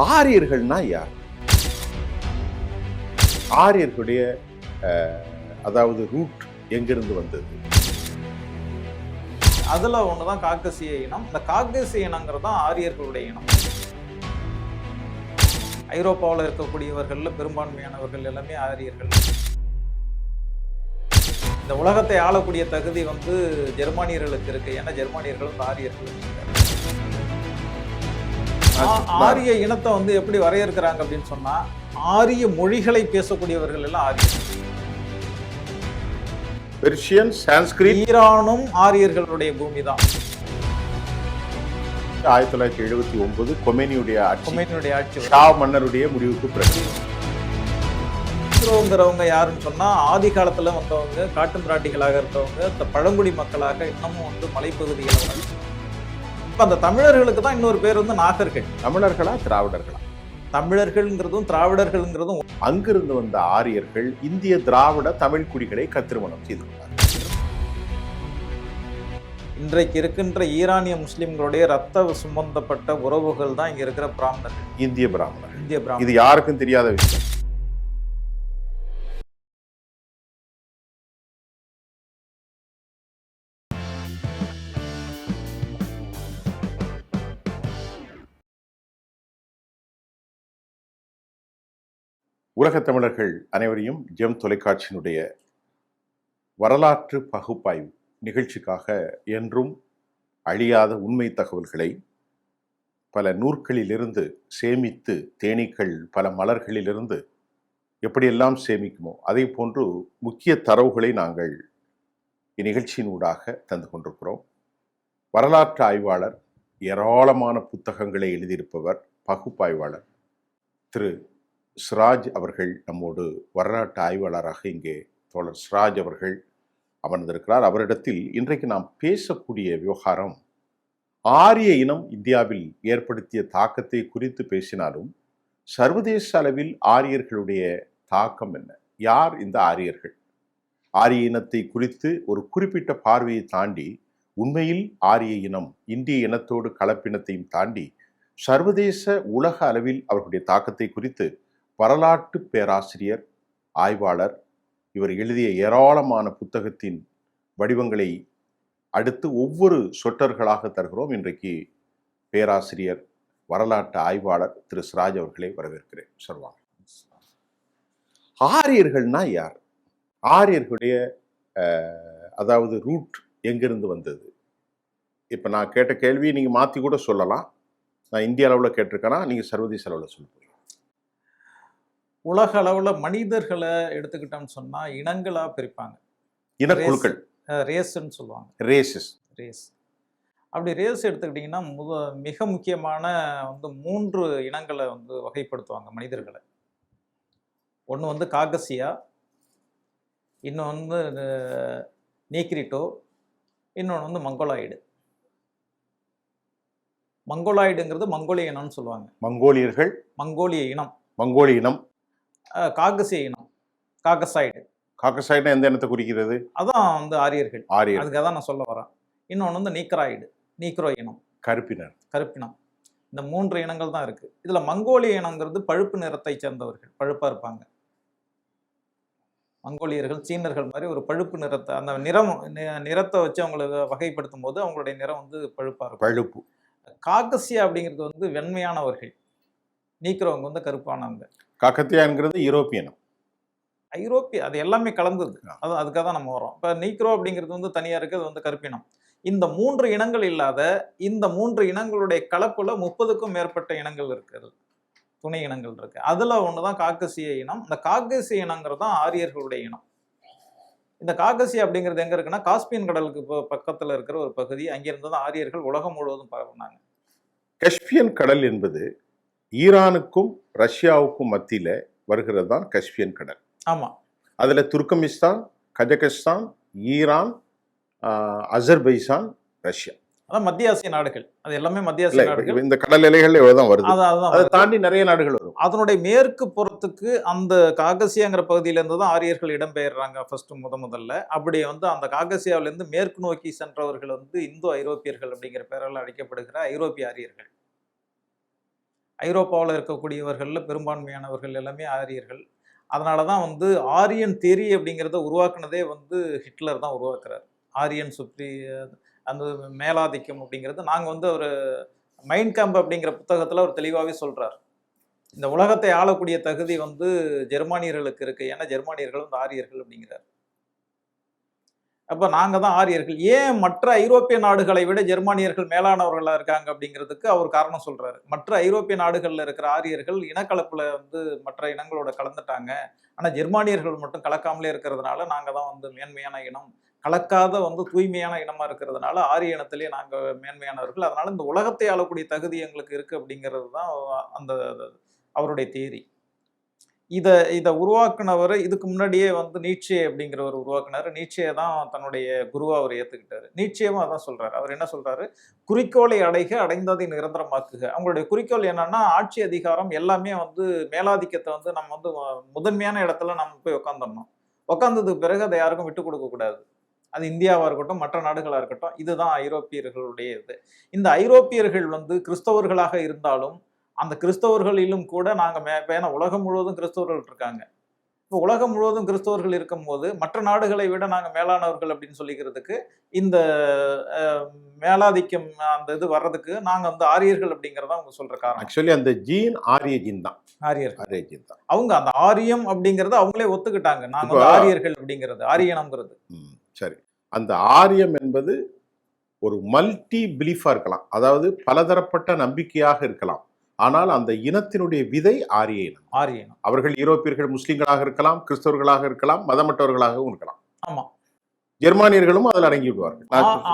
ஆரியர்கள்னா யார்? ஆரியர்களுடைய அதாவது ரூட் எங்கிருந்து வந்தது? அதுல ஒண்ணுதான் காக்கசிய இனம். இந்த காக்கசிய இனங்கிறது தான் ஆரியர்களுடைய இனம். ஐரோப்பாவில் இருக்கக்கூடியவர்கள் பெரும்பான்மையானவர்கள் எல்லாமே ஆரியர்கள். இந்த உலகத்தை ஆளக்கூடிய தகுதி ஜெர்மானியர்களுக்கு இருக்கு. ஏன்னா ஜெர்மானியர்களும் ஆரியர்கள். ஆரிய இனத்தை எப்படி வரையறுக்கிறாங்க அப்படின்னு சொன்னா, ஆரிய மொழிகளை பேசக்கூடியவர்கள் எல்லாம் ஆரியர்கள். பெர்ஷியன், சான்ஸ்கிரிட். ஈரானும் ஆரியர்களுடைய பூமி தான். 1979 கொமேனியுடைய ஆட்சி ஷா மன்னருடைய முடிவுக்கு பிறகு ங்கிறவங்க யாருன்னு சொன்னா, ஆதி காலத்துல வந்தவங்க காட்டு மிராட்டிகளாக இருந்தவங்க பழங்குடி மக்களாக இன்னமும் மலைப்பகுதிகள். இப்ப அந்த தமிழர்களுக்கு தான் இன்னொரு பேர் நாகர்கள். தமிழர்களா திராவிடர்களா? தமிழர்கள்ங்கிறதும் திராவிடர்கள்ங்கிறதும். அங்கிருந்து வந்த ஆரியர்கள் இந்திய திராவிட தமிழ் குடிகளை கத்திருமணம் செய்து கொண்டார். இன்றைக்கு இருக்கின்ற ஈரானிய முஸ்லிம்களுடைய ரத்த சுமந்தப்பட்ட உறவுகள் தான் இங்க இருக்கிற பிராமணர்கள். இந்திய பிராமணர். இது யாருக்கும் தெரியாத விஷயம். உலகத் தமிழர்கள் அனைவரையும் ஜெம் தொலைக்காட்சியினுடைய வரலாற்று பகுப்பாய்வு நிகழ்ச்சிக்காக என்றும் அழியாத உண்மை தகவல்களை பல நூற்களிலிருந்து சேமித்து, தேனீக்கள் பல மலர்களிலிருந்து எப்படியெல்லாம் சேமிக்குமோ அதே போன்று முக்கிய தரவுகளை நாங்கள் இந்நிகழ்ச்சியினூடாக தந்து கொண்டிருக்கிறோம். வரலாற்று ஆய்வாளர், ஏராளமான புத்தகங்களை எழுதியிருப்பவர், பகுப்பாய்வாளர் திரு சிராஜ் அவர்கள் நம்மோடு வரலாற்று ஆய்வாளராக இங்கே தோழர் சிராஜ் அவர்கள் அமர்ந்திருக்கிறார். அவரிடத்தில் இன்றைக்கு நாம் பேசக்கூடிய விவகாரம் ஆரிய இனம் இந்தியாவில் ஏற்படுத்திய தாக்கத்தை குறித்து பேசினாலும் சர்வதேச அளவில் ஆரியர்களுடைய தாக்கம் என்ன? யார் இந்த ஆரியர்கள்? ஆரிய இனத்தை குறித்து ஒரு குறிப்பிட்ட பார்வையை தாண்டி உண்மையில் ஆரிய இனம் இந்திய இனத்தோடு கலப்பினத்தையும் தாண்டி சர்வதேச உலக அளவில் அவர்களுடைய தாக்கத்தை குறித்து வரலாற்று பேராசிரியர், ஆய்வாளர், இவர் எழுதிய ஏராளமான புத்தகத்தின் வடிவங்களை அடுத்து ஒவ்வொரு சொற்றர்களாக தருகிறோம். இன்றைக்கு பேராசிரியர், வரலாற்று ஆய்வாளர் திரு சிராஜ் அவர்களை வரவேற்கிறேன். சொல்வாங்க, ஆரியர்கள்னா யார்? ஆரியர்களுடைய அதாவது ரூட் எங்கிருந்து வந்தது? இப்போ நான் கேட்ட கேள்வியை நீங்கள் மாற்றி கூட சொல்லலாம். நான் இந்திய அளவில் கேட்டிருக்கேன்னா நீங்கள் சர்வதேச அளவில் சொல்லுங்கள். உலக அளவுல மனிதர்களை எடுத்துக்கிட்டோம்னு சொன்னா இனங்களா பிரிப்பாங்க. இனக்குழுக்கள், ரேஸ்ன்னு சொல்லுவாங்க. ரேஸ். அப்படி ரேஸ் எடுத்துக்கிட்டிங்கன்னா மிக முக்கியமான 3 இனங்களை வகைப்படுத்துவாங்க மனிதர்களை. ஒன்று காகசியா, இன்னொன்று நீக்ரிட்டோ, இன்னொன்று மங்கோலாய்டு. மங்கோலாய்டுங்கிறது மங்கோலிய இனம்னு சொல்லுவாங்க. மங்கோலியர்கள், மங்கோலிய இனம். மங்கோலிய இனம். காகசிய இனம், காகசாய்டு. காகசாய்டு எந்த இனத்தை குறிக்கிறது? அதான் ஆரியர்கள். அதுக்காக தான் நான் சொல்ல வரேன். இன்னொன்று நீக்ராய்டு, நீக்ரோ இனம், கருப்பினம். இந்த 3 இனங்கள் தான் இருக்கு. இதுல மங்கோலிய இனங்கிறது பழுப்பு நிறத்தை சேர்ந்தவர்கள், பழுப்பா இருப்பாங்க. மங்கோலியர்கள் சீனர்கள் மாதிரி ஒரு பழுப்பு நிறத்தை, அந்த நிறத்தை வச்சு அவங்களை வகைப்படுத்தும் போது அவங்களுடைய நிறம் பழுப்பா இருக்கும். பழுப்பு. காகசியா அப்படிங்கிறது வெண்மையானவர்கள், நீக்கிறவங்க கருப்பானவங்க. காக்கத்தியாங்கிறது யூரோப்பியனம். ஐரோப்பிய, அது எல்லாமே கலந்தது. அதுக்காக தான் நம்ம வரோம். இப்போ நீக்ரோ அப்படிங்கிறது தனியா இருக்கு, அது கருப்பினம். இந்த 3 இனங்கள் இல்லாத இந்த 3 இனங்களுடைய கலப்புல 30க்கும் மேற்பட்ட இனங்கள் இருக்கிறது, துணை இனங்கள் இருக்கு. அதுல ஒண்ணுதான் காக்கசிய இனம். இந்த காக்கசிய இனங்கிறது தான் ஆரியர்களுடைய இனம். இந்த காகசியா அப்படிங்கிறது எங்க இருக்குன்னா, காஸ்பியன் கடலுக்கு பக்கத்துல இருக்கிற ஒரு பகுதி. அங்கிருந்து தான் ஆரியர்கள் உலகம் முழுவதும் பரவுனாங்க. கஸ்பியன் கடல் என்பது ஈரானுக்கும் ரஷ்யாவுக்கும் மத்தியில வருகிறது தான் கஸ்பியன் கடல். ஆமா. அதுல துர்கமிஸ்தான், கஜகஸ்தான், ஈரான், அசர்பைசான், ரஷ்யா, அதான் மத்திய ஆசிய நாடுகள். அது எல்லாமே மத்திய ஆசிய நாடுகள். இந்த கடல் எல்லைகள் எவ்வளவுதான் வருது. அதை தாண்டி நிறைய நாடுகள் வரும். அதனுடைய மேற்கு புறத்துக்கு அந்த காகசியாங்கிற பகுதியில இருந்து தான் ஆரியர்கள் இடம்பெயர்றாங்க ஃபர்ஸ்ட் முதல்ல. அப்படி அந்த காகசியாவில இருந்து மேற்கு நோக்கி சென்றவர்கள் இந்தோ ஐரோப்பியர்கள் அப்படிங்கிற பெயரால் அழைக்கப்படுகிற ஐரோப்பிய ஆரியர்கள். ஐரோப்பாவில் இருக்கக்கூடியவர்களில் பெரும்பான்மையானவர்கள் எல்லாமே ஆரியர்கள். அதனால தான் வந்து ஆரியன் தியரி அப்படிங்கிறத உருவாக்குனதே வந்து ஹிட்லர் தான் உருவாக்குறார். ஆரியன் அந்த மேலாதிக்கம் அப்படிங்கிறது நாங்கள் வந்து ஒரு மைண்ட் கேம்ப் அப்படிங்கிற புத்தகத்தில் அவர் தெளிவாகவே சொல்றார். இந்த உலகத்தை ஆளக்கூடிய தகுதி வந்து ஜெர்மானியர்களுக்கு இருக்கு. ஏன்னா ஜெர்மானியர்கள் வந்து ஆரியர்கள் அப்படிங்கிறார். அப்ப நாங்க தான் ஆரியர்கள். ஏன் மற்ற ஐரோப்பிய நாடுகளை விட ஜெர்மானியர்கள் மேலானவர்களா இருக்காங்க அப்படிங்கிறதுக்கு அவர் காரணம் சொல்றாரு. மற்ற ஐரோப்பிய நாடுகள்ல இருக்கிற ஆரியர்கள் இனக்கலப்புல வந்து மற்ற இனங்களோட கலந்துட்டாங்க. ஆனா ஜெர்மானியர்கள் மட்டும் கலக்காமலே இருக்கிறதுனால நாங்க தான் வந்து மேன்மையான இனம். கலக்காத வந்து தூய்மையான இனமா இருக்கிறதுனால ஆரிய இனத்திலேயே நாங்க மேன்மையானவர்கள். அதனால இந்த உலகத்தை ஆளக்கூடிய தகுதி எங்களுக்கு இருக்கு அப்படிங்கிறது தான் அந்த அவருடைய தியரி. இத உருவாக்குனவர் இதுக்கு முன்னாடியே வந்து நீட்சே அப்படிங்கிறவர் உருவாக்குனாரு. நீட்சே தான் தன்னுடைய குருவா அவர் ஏத்துக்கிட்டாரு. நீட்சேவும் அதான் சொல்றாரு. அவர் என்ன சொல்றாரு? குறிக்கோளை அடைக, அடைந்ததை நிரந்தரமாக்குக. அவங்களுடைய குறிக்கோள் என்னன்னா ஆட்சி அதிகாரம் எல்லாமே வந்து மேலாதிக்கத்தை வந்து நம்ம வந்து முதன்மையான இடத்துல நம்ம போய் உட்காந்துடணும். உட்கார்ந்ததுக்கு பிறகு அதை யாருக்கும் விட்டு கொடுக்க கூடாது. அது இந்தியாவா இருக்கட்டும், மற்ற நாடுகளா இருக்கட்டும். இதுதான் ஐரோப்பியர்களுடைய இது. இந்த ஐரோப்பியர்கள் வந்து கிறிஸ்தவர்களாக இருந்தாலும் அந்த கிறிஸ்தவர்களிலும் கூட நாங்க ஏன்னா உலகம் முழுவதும் கிறிஸ்தவர்கள் இருக்காங்க. இப்போ உலகம் முழுவதும் கிறிஸ்தவர்கள் இருக்கும்போது மற்ற நாடுகளை விட நாங்க மேலானவர்கள் அப்படின்னு சொல்லிக்கிறதுக்கு இந்த மேலாதிக்கம் அந்த இது வர்றதுக்கு நாங்க வந்து ஆரியர்கள் அப்படிங்கறத அவங்க சொல்ற காரணம். ஆக்சுவலி அந்த ஜீன் ஆரிய ஜீன் தான். ஆரியர்கள் ஜீன் தான். அவங்க அந்த ஆரியம் அப்படிங்கறத அவங்களே ஒத்துக்கிட்டாங்க. நாங்க வந்து ஆரியர்கள் அப்படிங்கிறது ஆரியனம்ங்கிறது. சரி. அந்த ஆரியம் என்பது ஒரு மல்டி பிலீஃபா இருக்கலாம். அதாவது பலதரப்பட்ட நம்பிக்கையாக இருக்கலாம். ஆனால் அந்த இனத்தினுடைய விதை ஆரிய இனம். ஆரிய இனம். அவர்கள் யூரோப்பியர்கள் முஸ்லிம்களாக இருக்கலாம், கிறிஸ்தவர்களாக இருக்கலாம், மதமற்றவர்களாகவும் இருக்கலாம். ஆமா. ஜெர்மானியர்களும் அதில் அடங்கி விடுவார்கள்.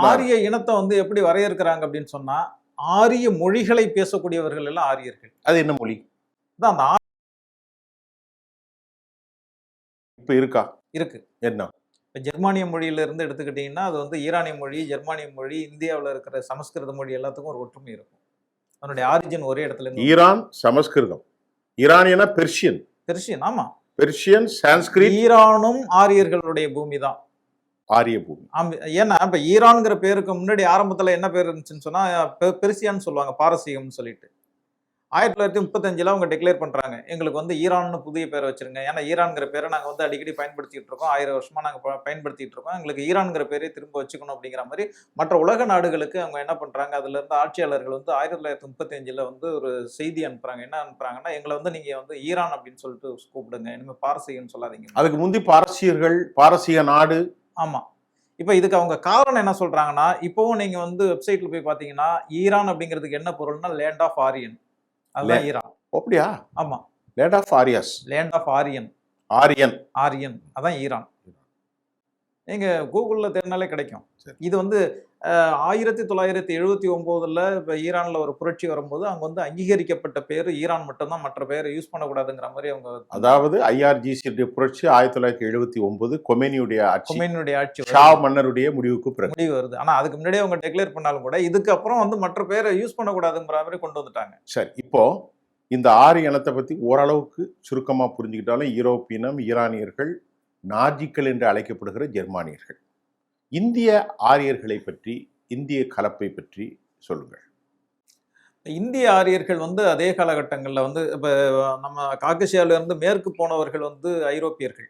ஆரிய இனத்தை வந்து எப்படி வரையறுக்கிறாங்க அப்படின்னு சொன்னா ஆரிய மொழிகளை பேசக்கூடியவர்கள் எல்லாம் ஆரியர்கள். அது என்ன மொழி? அந்த இப்ப இருக்கா? இருக்கு. என்ன? இப்போ ஜெர்மானிய மொழியில இருந்து எடுத்துக்கிட்டீங்கன்னா அது வந்து ஈரானிய மொழி, ஜெர்மானிய மொழி, இந்தியாவில் இருக்கிற சமஸ்கிருத மொழி எல்லாத்துக்கும் ஒரு ஒற்றுமை இருக்கும். அதனுடைய ஆரிஜின் ஒரே இடத்துல இருந்து. ஈரான் சமஸ்கிருதம், ஈரானியனா பெர்ஷியன். பெர்ஷியன், ஆமா. பெர்ஷியன், சான்ஸ்கிரிட். ஈரானும் ஆரியர்களுடைய பூமி தான். ஆரிய பூமி. ஏன்னா இப்ப ஈரான்ங்கிற பேருக்கு முன்னாடி ஆரம்பத்துல என்ன பேர் இருந்துச்சுன்னு சொன்னா பெர்சியான்னு சொல்லுவாங்க, பாரசீகம்னு சொல்லிட்டு. 1935 அவங்க டிக்ளேர் பண்றாங்க எங்களுக்கு வந்து ஈரான்னு புதிய பேரை வச்சிருங்க. ஏன்னா ஈரான்ங்கிற பேரை நாங்க வந்து அடிக்கடி பயன்படுத்திட்டு இருக்கோம், 1000 வருஷமா நாங்க பயன்படுத்திட்டு இருக்கோம், எங்களுக்கு ஈரான்ங்கிற பேரே திரும்ப வச்சுக்கணும் அப்படிங்கிற மாதிரி மற்ற உலக நாடுகளுக்கு அவங்க என்ன பண்றாங்க, அதுல இருந்து ஆட்சியாளர்கள் வந்து 1935 வந்து ஒரு செய்தி அனுப்புறாங்க. என்ன அனுப்புறாங்கன்னா, எங்களை வந்து நீங்க வந்து ஈரான் அப்படின்னு சொல்லிட்டு கூப்பிடுங்க, இனிமே பாரசீகம்னு சொல்லாதீங்க. அதுக்கு முந்தி பாரசீகர்கள், பாரசீக நாடு. ஆமா. இப்ப இதுக்கு அவங்க காரணம் என்ன சொல்றாங்கன்னா, இப்பவும் நீங்க வந்து வெப்சைட்ல போய் பாத்தீங்கன்னா ஈரான் அப்படிங்கிறதுக்கு என்ன பொருள்னா லேண்ட் ஆஃப் ஆரியன். அதுதான் ஈரான். அப்படியா? ஆமா. Land of Aryas. Land of Aryan. Aryan அதான் ஈரான். நீங்க கூகுள்ல தேடினாலே கிடைக்கும். இது வந்து 1979 இப்ப ஈரான்ல ஒரு புரட்சி வரும்போது அங்க வந்து அங்கீகரிக்கப்பட்ட பேரு ஈரான் மட்டும்தான், மற்ற பேரை யூஸ் பண்ணக்கூடாதுங்கிற மாதிரி அவங்க. அதாவது IRGC புரட்சி 1979 கொமேனியுடைய ஆட்சி, ஷா மன்னருடைய முடிவு வருது. ஆனா அதுக்கு முன்னாடியே அவங்க டிக்ளேர் பண்ணாலும் கூட இதுக்கு அப்புறம் வந்து மற்ற பேரை யூஸ் பண்ணக்கூடாதுங்கிற மாதிரி கொண்டு வந்துட்டாங்க. சரி, இப்போ இந்த ஆரிய இனத்தை பத்தி ஓரளவுக்கு சுருக்கமா புரிஞ்சுக்கிட்டாலும் யூரோப்பியனம், ஈரானியர்கள், நாஜிக்கள் என்று அழைக்கப்படுகிற ஜெர்மானியர்கள், இந்திய ஆரியர்களை பற்றி, இந்திய கலப்பை பற்றி சொல்லுங்கள். இந்திய ஆரியர்கள் வந்து அதே காலகட்டங்களில் வந்து இப்போ நம்ம காக்கசியாவில இருந்து மேற்கு போனவர்கள் வந்து ஐரோப்பியர்கள்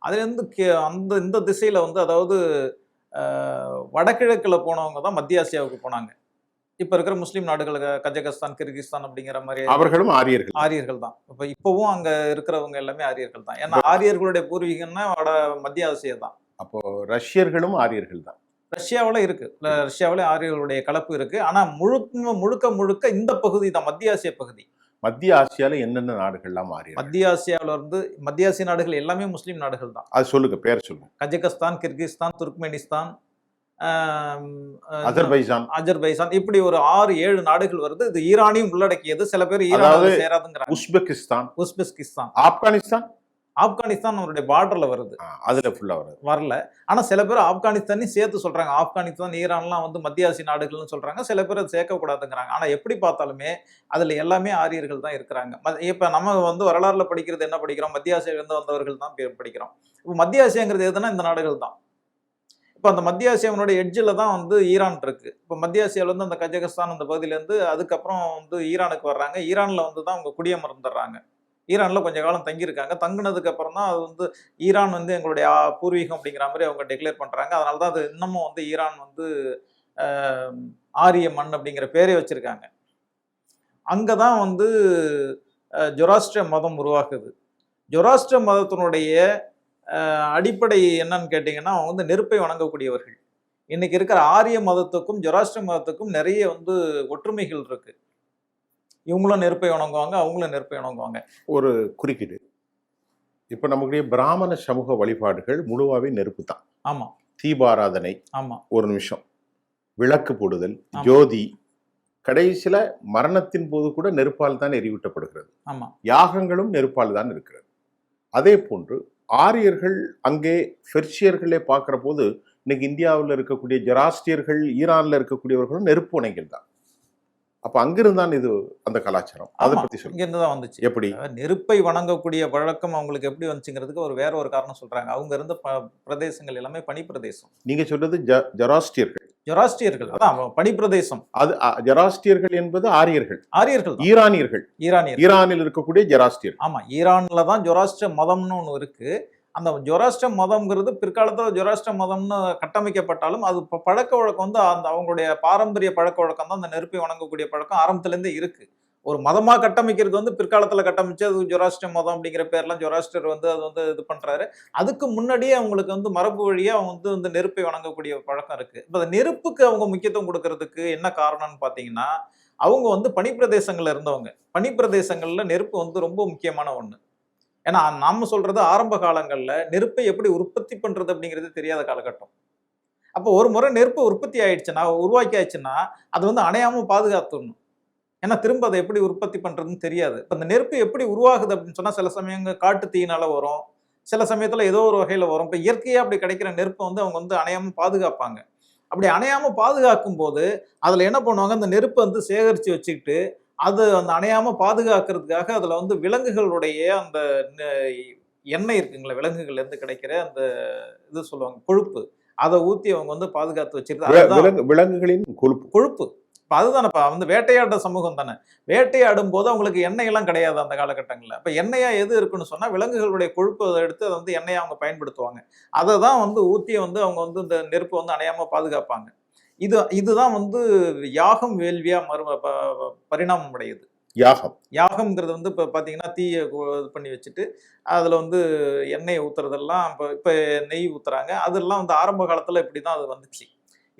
அதுலேருந்து இந்த திசையில வந்து, அதாவது வடகிழக்கில் போனவங்க தான் மத்திய ஆசியாவுக்கு போனாங்க. இப்ப இருக்கிற முஸ்லீம் நாடுகள் கஜகஸ்தான், கிர்கிஸ்தான் அப்படிங்கிற மாதிரி அவர்களும் ஆரியர்கள் தான். இப்பவும் அங்க இருக்கிறவங்க எல்லாமே ஆரியர்கள் தான். ஏன்னா ஆரியர்களுடைய பூர்வீகம்னா மத்திய ஆசியா தான். அப்போ ரஷ்யர்களும் ஆரியர்கள் தான். ரஷ்யாவில் இருக்கு, ரஷ்யாவில ஆரியர்களுடைய கலப்பு இருக்கு. ஆனா முழுக்க இந்த பகுதி தான் மத்திய ஆசிய பகுதி. மத்திய ஆசியால என்னென்ன நாடுகள்லாம் ஆரியர்கள்? மத்திய ஆசியாவில இருந்து மத்திய ஆசிய நாடுகள் எல்லாமே முஸ்லீம் நாடுகள் தான். அது சொல்லுங்க, பேர் சொல்லுங்க. கஜகஸ்தான், கிர்கிஸ்தான், துர்க்மெனிஸ்தான், அஜர்பைஜான், இப்படி ஒரு 6-7 நாடுகள் வருது. இது ஈரானையும் உள்ளடக்கியது. சில பேர் ஈரான் சேராதுங்கிறாங்க. உஸ்பெகிஸ்தான், ஆப்கானிஸ்தான் அவருடைய பார்டர்ல வருது. அதுல ஃபுல்லா வரல. ஆனா சில பேர் ஆப்கானிஸ்தானையும் சேர்த்து சொல்றாங்க. ஆப்கானிஸ்தான், ஈரான்லாம் வந்து மத்திய ஆசிய நாடுகள்னு சொல்றாங்க. சில பேர் அதை சேர்க்க கூடாதுங்கிறாங்க. ஆனா எப்படி பார்த்தாலுமே அதுல எல்லாமே ஆரியர்கள் தான் இருக்கிறாங்க. இப்ப நம்ம வந்து வரலாறுல படிக்கிறது என்ன படிக்கிறோம்? மத்திய ஆசியில இருந்து வந்தவர்கள் தான் படிக்கிறோம். இப்போ மத்திய ஆசியாங்கிறது எதுனா இந்த நாடுகள் தான். இப்போ அந்த மத்திய ஆசியாவினுடைய எட்ஜில் தான் வந்து ஈரான் இருக்கு. இப்போ மத்திய ஆசியாவிலேருந்து அந்த கஜகஸ்தான் அந்த பகுதியிலேருந்து அதுக்கப்புறம் வந்து ஈரானுக்கு வர்றாங்க. ஈரானில் வந்து தான் அவங்க குடியமர்ந்துடுறாங்க. ஈரானில் கொஞ்ச காலம் தங்கியிருக்காங்க. தங்கினதுக்கு அப்புறம் தான் அது வந்து ஈரான் வந்து எங்களுடைய பூர்வீகம் அப்படிங்கிற மாதிரி அவங்க டிக்ளேர் பண்ணுறாங்க. அதனால தான் அது இன்னமும் வந்து ஈரான் வந்து ஆரிய மண் அப்படிங்கிற பேரே வச்சிருக்காங்க. அங்கே தான் வந்து ஜொராஸ்ட்ரிய மதம் உருவாக்குது. ஜொராஸ்ட்ரிய மதத்தினுடைய அடிப்படை என்னன்னு கேட்டிங்கன்னா, அவங்க வந்து நெருப்பை வணங்கக்கூடியவர்கள். இன்னைக்கு இருக்கிற ஆரிய மதத்துக்கும் ஜொராஸ்ட்ரிய மதத்துக்கும் நிறைய வந்து ஒற்றுமைகள் இருக்கு. இவங்களும் நெருப்பை வணங்குவாங்க, அவங்களும் நெருப்பை வணங்குவாங்க. ஒரு குறுக்கீடு, இப்போ நம்முடைய பிராமண சமூக வழிபாடுகள் முழுவாவே நெருப்பு தான். ஆமா, தீபாராதனை, ஆமா, ஒரு நிமிஷம் விளக்கு போடுதல், ஜோதி, கடைசியில மரணத்தின் போது கூட நெருப்பால் தான் எரியூட்டப்படுகிறது. ஆமா, யாகங்களும் நெருப்பால் தான் இருக்கிறது. அதே போன்று ஆரியர்கள் அங்கே பெர்ஷியர்களே பார்க்கிற போது இன்னைக்கு இந்தியாவில் இருக்கக்கூடிய ஜொராஸ்ட்ரியர்கள், ஈரான்ல இருக்கக்கூடியவர்களும் நெருப்பு வணங்கிகள் தான். அப்ப அங்கிருந்தான் இது அந்த கலாச்சாரம். அதை பத்தி சொல்லுங்க. இங்கிருந்து தான் வந்துச்சு. எப்படி நெருப்பை வணங்கக்கூடிய பழக்கம் அவங்களுக்கு எப்படி வந்துச்சுங்கிறதுக்கு வேற ஒரு காரணம் சொல்றாங்க. அவங்க இருந்த பிரதேசங்கள் எல்லாமே பனி பிரதேசம். நீங்க சொல்றது ஜொராஸ்ட்ரியர்கள். ஜொராஸ்ட்ரியர்கள் அதான் பனி பிரதேசம். அது ஜொராஸ்ட்ரியர்கள் என்பது ஆரியர்கள். ஆரியர்கள், ஈரானியர்கள். ஈரானில் இருக்கக்கூடிய ஜொராஸ்ட்ரியர். ஆமா, ஈரான்ல தான் ஜொராஸ்ட்ரிய மதம்னு ஒன்று இருக்கு. அந்த ஜொராஸ்ட்ரிய மதம்ங்கிறது பிற்காலத்தில் ஜொராஸ்ட்ரிய மதம்னு கட்டமைக்கப்பட்டாலும் அது பழக்க வழக்கம் வந்து அந்த அவங்களுடைய பாரம்பரிய பழக்க வழக்கம் தான் அந்த நெருப்பை வணங்கக்கூடிய பழக்கம் ஆரம்பத்திலேருந்தே இருக்கு. ஒரு மதமா கட்டமைக்கிறது வந்து பிற்காலத்தில் கட்டமைச்சு அது ஜொராஸ்ட்ரிய மதம் அப்படிங்கிற பேர்லாம் ஜொராஸ்ட்ரியர் வந்து அது வந்து இது பண்றாரு. அதுக்கு முன்னாடியே அவங்களுக்கு வந்து மரபு வழியா அவங்க வந்து நெருப்பை வணங்கக்கூடிய பழக்கம் இருக்கு. இப்போ அந்த நெருப்புக்கு அவங்க முக்கியத்துவம் கொடுக்கறதுக்கு என்ன காரணம்னு பார்த்தீங்கன்னா, அவங்க வந்து பனிப்பிரதேசங்கள்ல இருந்தவங்க. பனிப்பிரதேசங்கள்ல நெருப்பு வந்து ரொம்ப முக்கியமான ஒண்ணு. ஏன்னா நாம சொல்றது ஆரம்ப காலங்கள்ல நெருப்பை எப்படி உற்பத்தி பண்றது அப்படிங்கிறது தெரியாத காலகட்டம். அப்போ ஒரு முறை நெருப்பு உற்பத்தி ஆயிடுச்சுன்னா, உருவாக்கி ஆயிடுச்சுன்னா, அது வந்து அணையாம பாதுகாத்துடணும். ஏன்னா திரும்ப அதை எப்படி உற்பத்தி பண்றதுன்னு தெரியாது. இப்போ அந்த நெருப்பு எப்படி உருவாகுது அப்படின்னு சொன்னா, சில சமயங்கள் காட்டு தீயினால வரும், சில சமயத்துல ஏதோ ஒரு வகையில வரும். இப்போ இயற்கையா அப்படி கிடைக்கிற நெருப்பை வந்து அவங்க வந்து அணையாம பாதுகாப்பாங்க. அப்படி அணையாம பாதுகாக்கும் போது அதுல என்ன பண்ணுவாங்க, அந்த நெருப்பை வந்து சேகரிச்சு வச்சுக்கிட்டு அது அந்த அணையாம பாதுகாக்கிறதுக்காக அதுல வந்து விலங்குகளுடைய அந்த எண்ணெய் இருக்குங்களா, விலங்குகள்ல இருந்து கிடைக்கிற அந்த இது சொல்லுவாங்க கொழுப்பு, அதை ஊத்தி அவங்க வந்து பாதுகாத்து வச்சிருக்காங்க. விலங்குகளின் கொழுப்பு கொழுப்பு இப்ப அதுதானப்பா வந்து வேட்டையாடுற சமூகம் தானே. வேட்டையாடும் போது அவங்களுக்கு எண்ணெய் எல்லாம் கிடையாது அந்த காலகட்டங்களில். அப்ப எண்ணெயா எது இருக்குன்னு சொன்னா விலங்குகளுடைய கொழுப்பு அதை எடுத்து அதை வந்து எண்ணெயா அவங்க பயன்படுத்துவாங்க. அதை தான் வந்து ஊத்தி வந்து அவங்க வந்து இந்த நெருப்பு வந்து அணையாம பாதுகாப்பாங்க. இதுதான் வந்து யாகம் வேள்வியா பரிணாமம் அடையுது. யாகம்ங்கிறது வந்து இப்போ பார்த்தீங்கன்னா தீயை இது பண்ணி வச்சுட்டு அதில் வந்து எண்ணெயை ஊத்துறதெல்லாம் இப்போ நெய் ஊத்துறாங்க. அதெல்லாம் வந்து ஆரம்ப காலத்தில் இப்படி தான் அது வந்துச்சு.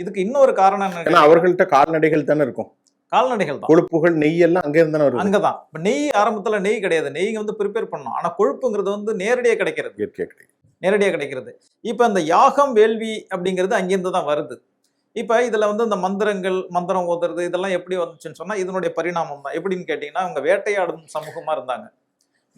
இதுக்கு இன்னொரு காரணம் என்ன, அவர்கள்ட்ட கால்நடைகள் தானே இருக்கும். கால்நடைகள் தான், கொழுப்புகள் நெய் எல்லாம் அங்கே இருந்தானே வரும். அங்கே தான். இப்போ நெய் ஆரம்பத்தில் நெய் கிடையாது, நெய் வந்து ப்ரிப்பேர் பண்ணணும். ஆனால் கொழுப்புங்கிறது வந்து நேரடியாக கிடைக்கிறது. இப்போ இந்த யாகம் வேள்வி அப்படிங்கிறது அங்கேருந்து தான் வருது. இப்போ இதில் வந்து இந்த மந்திரம் ஓதுறது இதெல்லாம் எப்படி வந்துச்சுன்னு சொன்னால் இதனுடைய பரிணாமம் தான். எப்படின்னு கேட்டிங்கன்னா, அவங்க வேட்டையாடும் சமூகமாக இருந்தாங்க.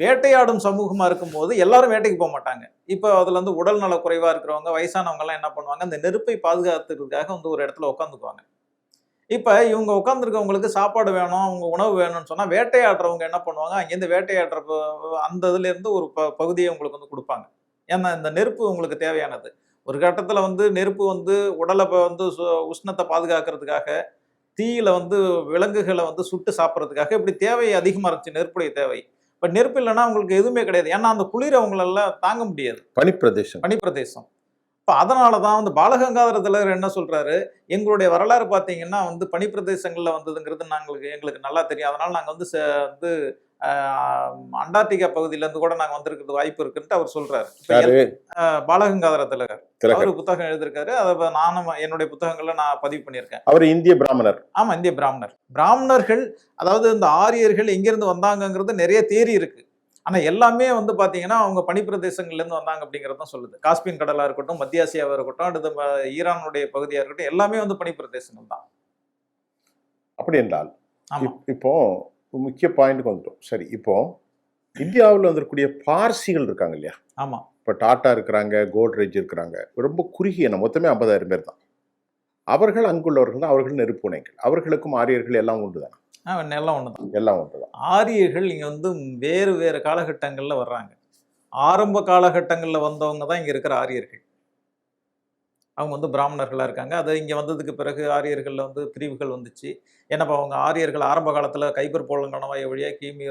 வேட்டையாடும் சமூகமாக இருக்கும்போது எல்லாரும் வேட்டைக்கு போக மாட்டாங்க. இப்போ அதில் வந்து உடல் நல குறைவாக இருக்கிறவங்க, வயசானவங்கலாம் என்ன பண்ணுவாங்க, அந்த நெருப்பை பாதுகாத்துறதுக்காக வந்து ஒரு இடத்துல உட்காந்துக்குவாங்க. இப்போ இவங்க உட்காந்துருக்கவங்களுக்கு சாப்பாடு வேணும், அவங்க உணவு வேணும்னு சொன்னால் வேட்டையாடுறவங்க என்ன பண்ணுவாங்க, அங்கேருந்து வேட்டையாடுற அந்த இதுலேருந்து ஒரு பகுதியை உங்களுக்கு வந்து கொடுப்பாங்க. ஏன்னா இந்த நெருப்பு உங்களுக்கு தேவையானது. ஒரு கட்டத்தில் வந்து நெருப்பு வந்து உடலை வந்து உஷ்ணத்தை பாதுகாக்கிறதுக்காக, தீயில வந்து விலங்குகளை வந்து சுட்டு சாப்பிட்றதுக்காக இப்படி தேவை அதிகமாக இருந்துச்சு, நெருப்புடைய தேவை. இப்போ நெருப்பு இல்லைன்னா உங்களுக்கு எதுவுமே கிடையாது. ஏன்னா அந்த குளிர் அவங்களெல்லாம் தாங்க முடியாது. பனிப்பிரதேசம். இப்போ அதனால தான் வந்து பாலகங்காதர திலகர் என்ன சொல்றாரு, எங்களுடைய வரலாறு பார்த்தீங்கன்னா வந்து பனிப்பிரதேசங்களில் வந்ததுங்கிறது எங்களுக்கு நல்லா தெரியும். அதனால நாங்கள் வந்து அண்டார்டிகா பகுதியிலேருந்து கூட நாங்கள் வந்திருக்கிறது வாய்ப்பு இருக்குன்ட்டு அவர் சொல்றாரு. பாலகங்காதர திலகர் அவர் புத்தகம் எழுதியிருக்காரு. அதை நானும் என்னுடைய புத்தகங்கள்ல நான் பதிவு பண்ணியிருக்கேன். அவர் இந்திய பிராமணர். ஆமா, இந்திய பிராமணர்கள். அதாவது இந்த ஆரியர்கள் எங்கிருந்து வந்தாங்கிறது நிறைய தேரி இருக்கு. ஆனா எல்லாமே வந்து பாத்தீங்கன்னா அவங்க பனிப்பிரதேசங்கள்ல இருந்து வந்தாங்க அப்படிங்கறதான் சொல்லுது. காஸ்பியன் கடலா இருக்கட்டும், மத்திய ஆசியாவா இருக்கட்டும், அடுத்த ஈரானுடைய பகுதியா இருக்கட்டும், எல்லாமே வந்து பனிப்பிரதேசங்கள் தான். அப்படி என்றால் இப்போ முக்கிய பாயிண்ட்க்கு வந்துட்டோம். சரி, இப்போ இந்தியாவில் வந்திருக்கக்கூடிய பார்சிகள் இருக்காங்க இல்லையா? ஆமா. இப்போ டாடா இருக்கிறாங்க, கோட்ரேஜ் இருக்கிறாங்க, ரொம்ப குறுகிய மொத்தமே 50,000 பேர் தான். அவர்கள் அங்குள்ளவர்கள் தான், அவர்கள் நெருப்புணைகள். அவர்களுக்கும் ஆரியர்கள் எல்லாம் ஒன்றுதான். எல்லாம் ஒண்ணுதான். ஆரியர்கள் இங்க வந்து வேறு காலகட்டங்கள்ல வர்றாங்க. ஆரம்ப காலகட்டங்கள்ல வந்தவங்க தான் இங்க இருக்கிற ஆரியர்கள். அவங்க வந்து பிராமணர்களா இருக்காங்க. அது இங்க வந்ததுக்கு பிறகு ஆரியர்கள்ல வந்து பிரிவுகள் வந்துச்சு. ஏன்னா இப்ப அவங்க ஆரியர்கள் ஆரம்ப காலத்துல கைபர் போலங்கணவாய் வழியா கிமு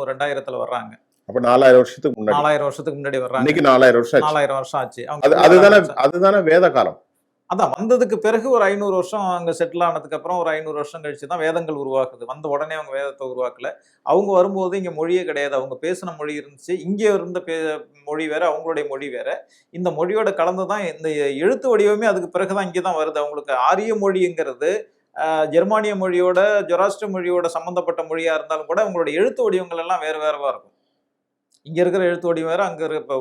2000த்துல வர்றாங்க. அப்ப 4000 வருஷத்துக்கு முன்னாடி. 4000 வருஷத்துக்கு முன்னாடி வர்றாங்க. இன்னைக்கு 4000 வருஷம் ஆச்சு. 4000 வருஷம் ஆச்சு. அவங்க அது திருவிழா அதுதானே ஆரம்பிச்சா அதுதானே வேத காலம். அதான் வந்ததுக்கு பிறகு ஒரு 500 வருஷம் அங்க செட்டில் ஆனதுக்கு அப்புறம் ஒரு 500 வருஷம் கழிச்சு தான் வேதங்கள் உருவாக்குது. வந்த உடனே அவங்க வேதத்தை உருவாக்கல. அவங்க வரும்போது இங்க மொழியே கிடையாது. அவங்க பேசின மொழி இருந்துச்சு. இங்க இருந்த மொழி வேற, அவங்களுடைய மொழி வேற. இந்த மொழியோட கலந்து தான் இந்த எழுத்து வடிவமே அதுக்கு பிறகு தான் இங்க தான் வருது. அவங்களுக்கு ஆரிய மொழிங்கிறது ஜெர்மானிய மொழியோட, ஜொராஸ்ட்ர மொழியோட சம்பந்தப்பட்ட மொழியா இருந்தாலும் கூட அவங்களுடைய எழுத்து வடிவங்கள் எல்லாம் வேற வேறவா இருக்கும். இங்க இருக்கிற எழுத்து வடிவம் வேற, அங்க இப்ப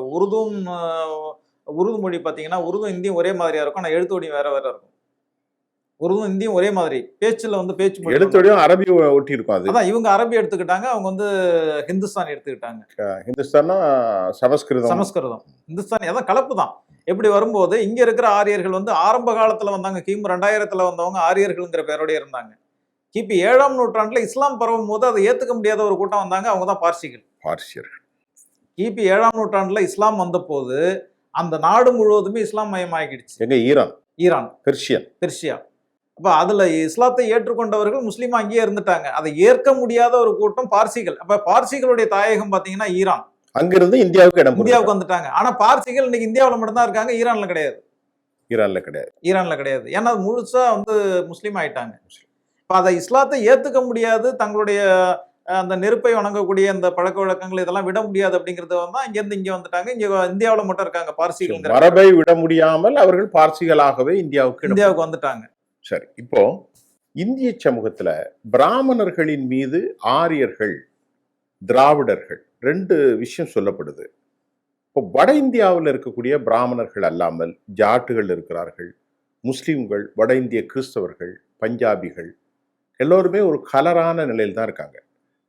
உருது மொழி பாத்தீங்கன்னா உருதும் இந்தியும் ஒரே மாதிரியா இருக்கும். ஆனா எழுத்து வடிவம் வேற வேற இருக்கும். உருதும் இந்தியும் ஒரே மாதிரி, பேச்சுல வந்து பேச்சு மொழி எழுத்து வடிவம் அரபி ஒட்டி இருக்கும். அது அதான் இவங்க அரபி எடுத்துக்கிட்டாங்க, அவங்க வந்து ஹிந்துஸ்தானி எடுத்துக்கிட்டாங்க. ஹிந்துஸ்தான்னா சமஸ்கிருதம். ஹிந்துஸ்தானி அதான் கலப்பு தான். எப்படி வரும்போது இங்க இருக்கிற ஆரியர்கள் வந்து ஆரம்ப காலத்துல வந்தாங்க. கிமு 2000த்துல வந்தவங்க ஆரியர்கள்ங்கிற பேரோட இருந்தாங்க. கிபி 7ஆம் நூற்றாண்டுல இஸ்லாம் பரவும் போது அதை ஏத்துக்க முடியாத ஒரு கூட்டம் வந்தாங்க. அவங்க தான் பார்சியர்கள். கிபி 7ஆம் நூற்றாண்டுல இஸ்லாம் வந்த போது அந்த நாடு முழுவதுமே இஸ்லாம் மயமாகிடுச்சு. எங்க? ஈரான், பெர்ஷியா. அப்ப அதுல இஸ்லாத்தை ஏற்றுக்கொண்டவர்கள் முஸ்லீமா அங்கேயே இருந்துட்டாங்க. அதை ஏற்க முடியாத ஒரு கூட்டம் பார்சிகள். அப்ப பார்சிகளுடைய தாயகம் பாத்தீங்கன்னா ஈரான். அங்கிருந்து இந்தியாவுக்கு வந்துட்டாங்க. ஆனா பார்சிகள் இன்னைக்கு இந்தியாவுல மட்டும்தான் இருக்காங்க, ஈரான்ல கிடையாது. ஏன்னா முழுசா வந்து முஸ்லீம் ஆயிட்டாங்க. இப்ப அதை இஸ்லாத்தை ஏத்துக்க முடியாது, தங்களுடைய அந்த நெருப்பை வணங்கக்கூடிய அந்த பழக்க வழக்கங்கள் இதெல்லாம் விட முடியாது அப்படிங்கறது தான் இங்க இருந்து இங்க வந்துட்டாங்க. இங்க இந்தியாவுல மட்டும் இருக்காங்க பார்சிகள். மரபை விட முடியாமல் அவர்கள் பார்சிகளாகவே இந்தியாவுக்கு வந்துட்டாங்க. சரி, இப்போ இந்திய சமூகத்துல பிராமணர்களின் மீது ஆரியர்கள், திராவிடர்கள் 2 விஷயம் சொல்லப்படுது. இப்போ வட இந்தியாவில் இருக்கக்கூடிய பிராமணர்கள் அல்லாமல் ஜாட்டுகள் இருக்கிறார்கள், முஸ்லிம்கள், வட இந்திய கிறிஸ்தவர்கள், பஞ்சாபிகள் எல்லோருமே ஒரு கலரான நிலையில் தான் இருக்காங்க.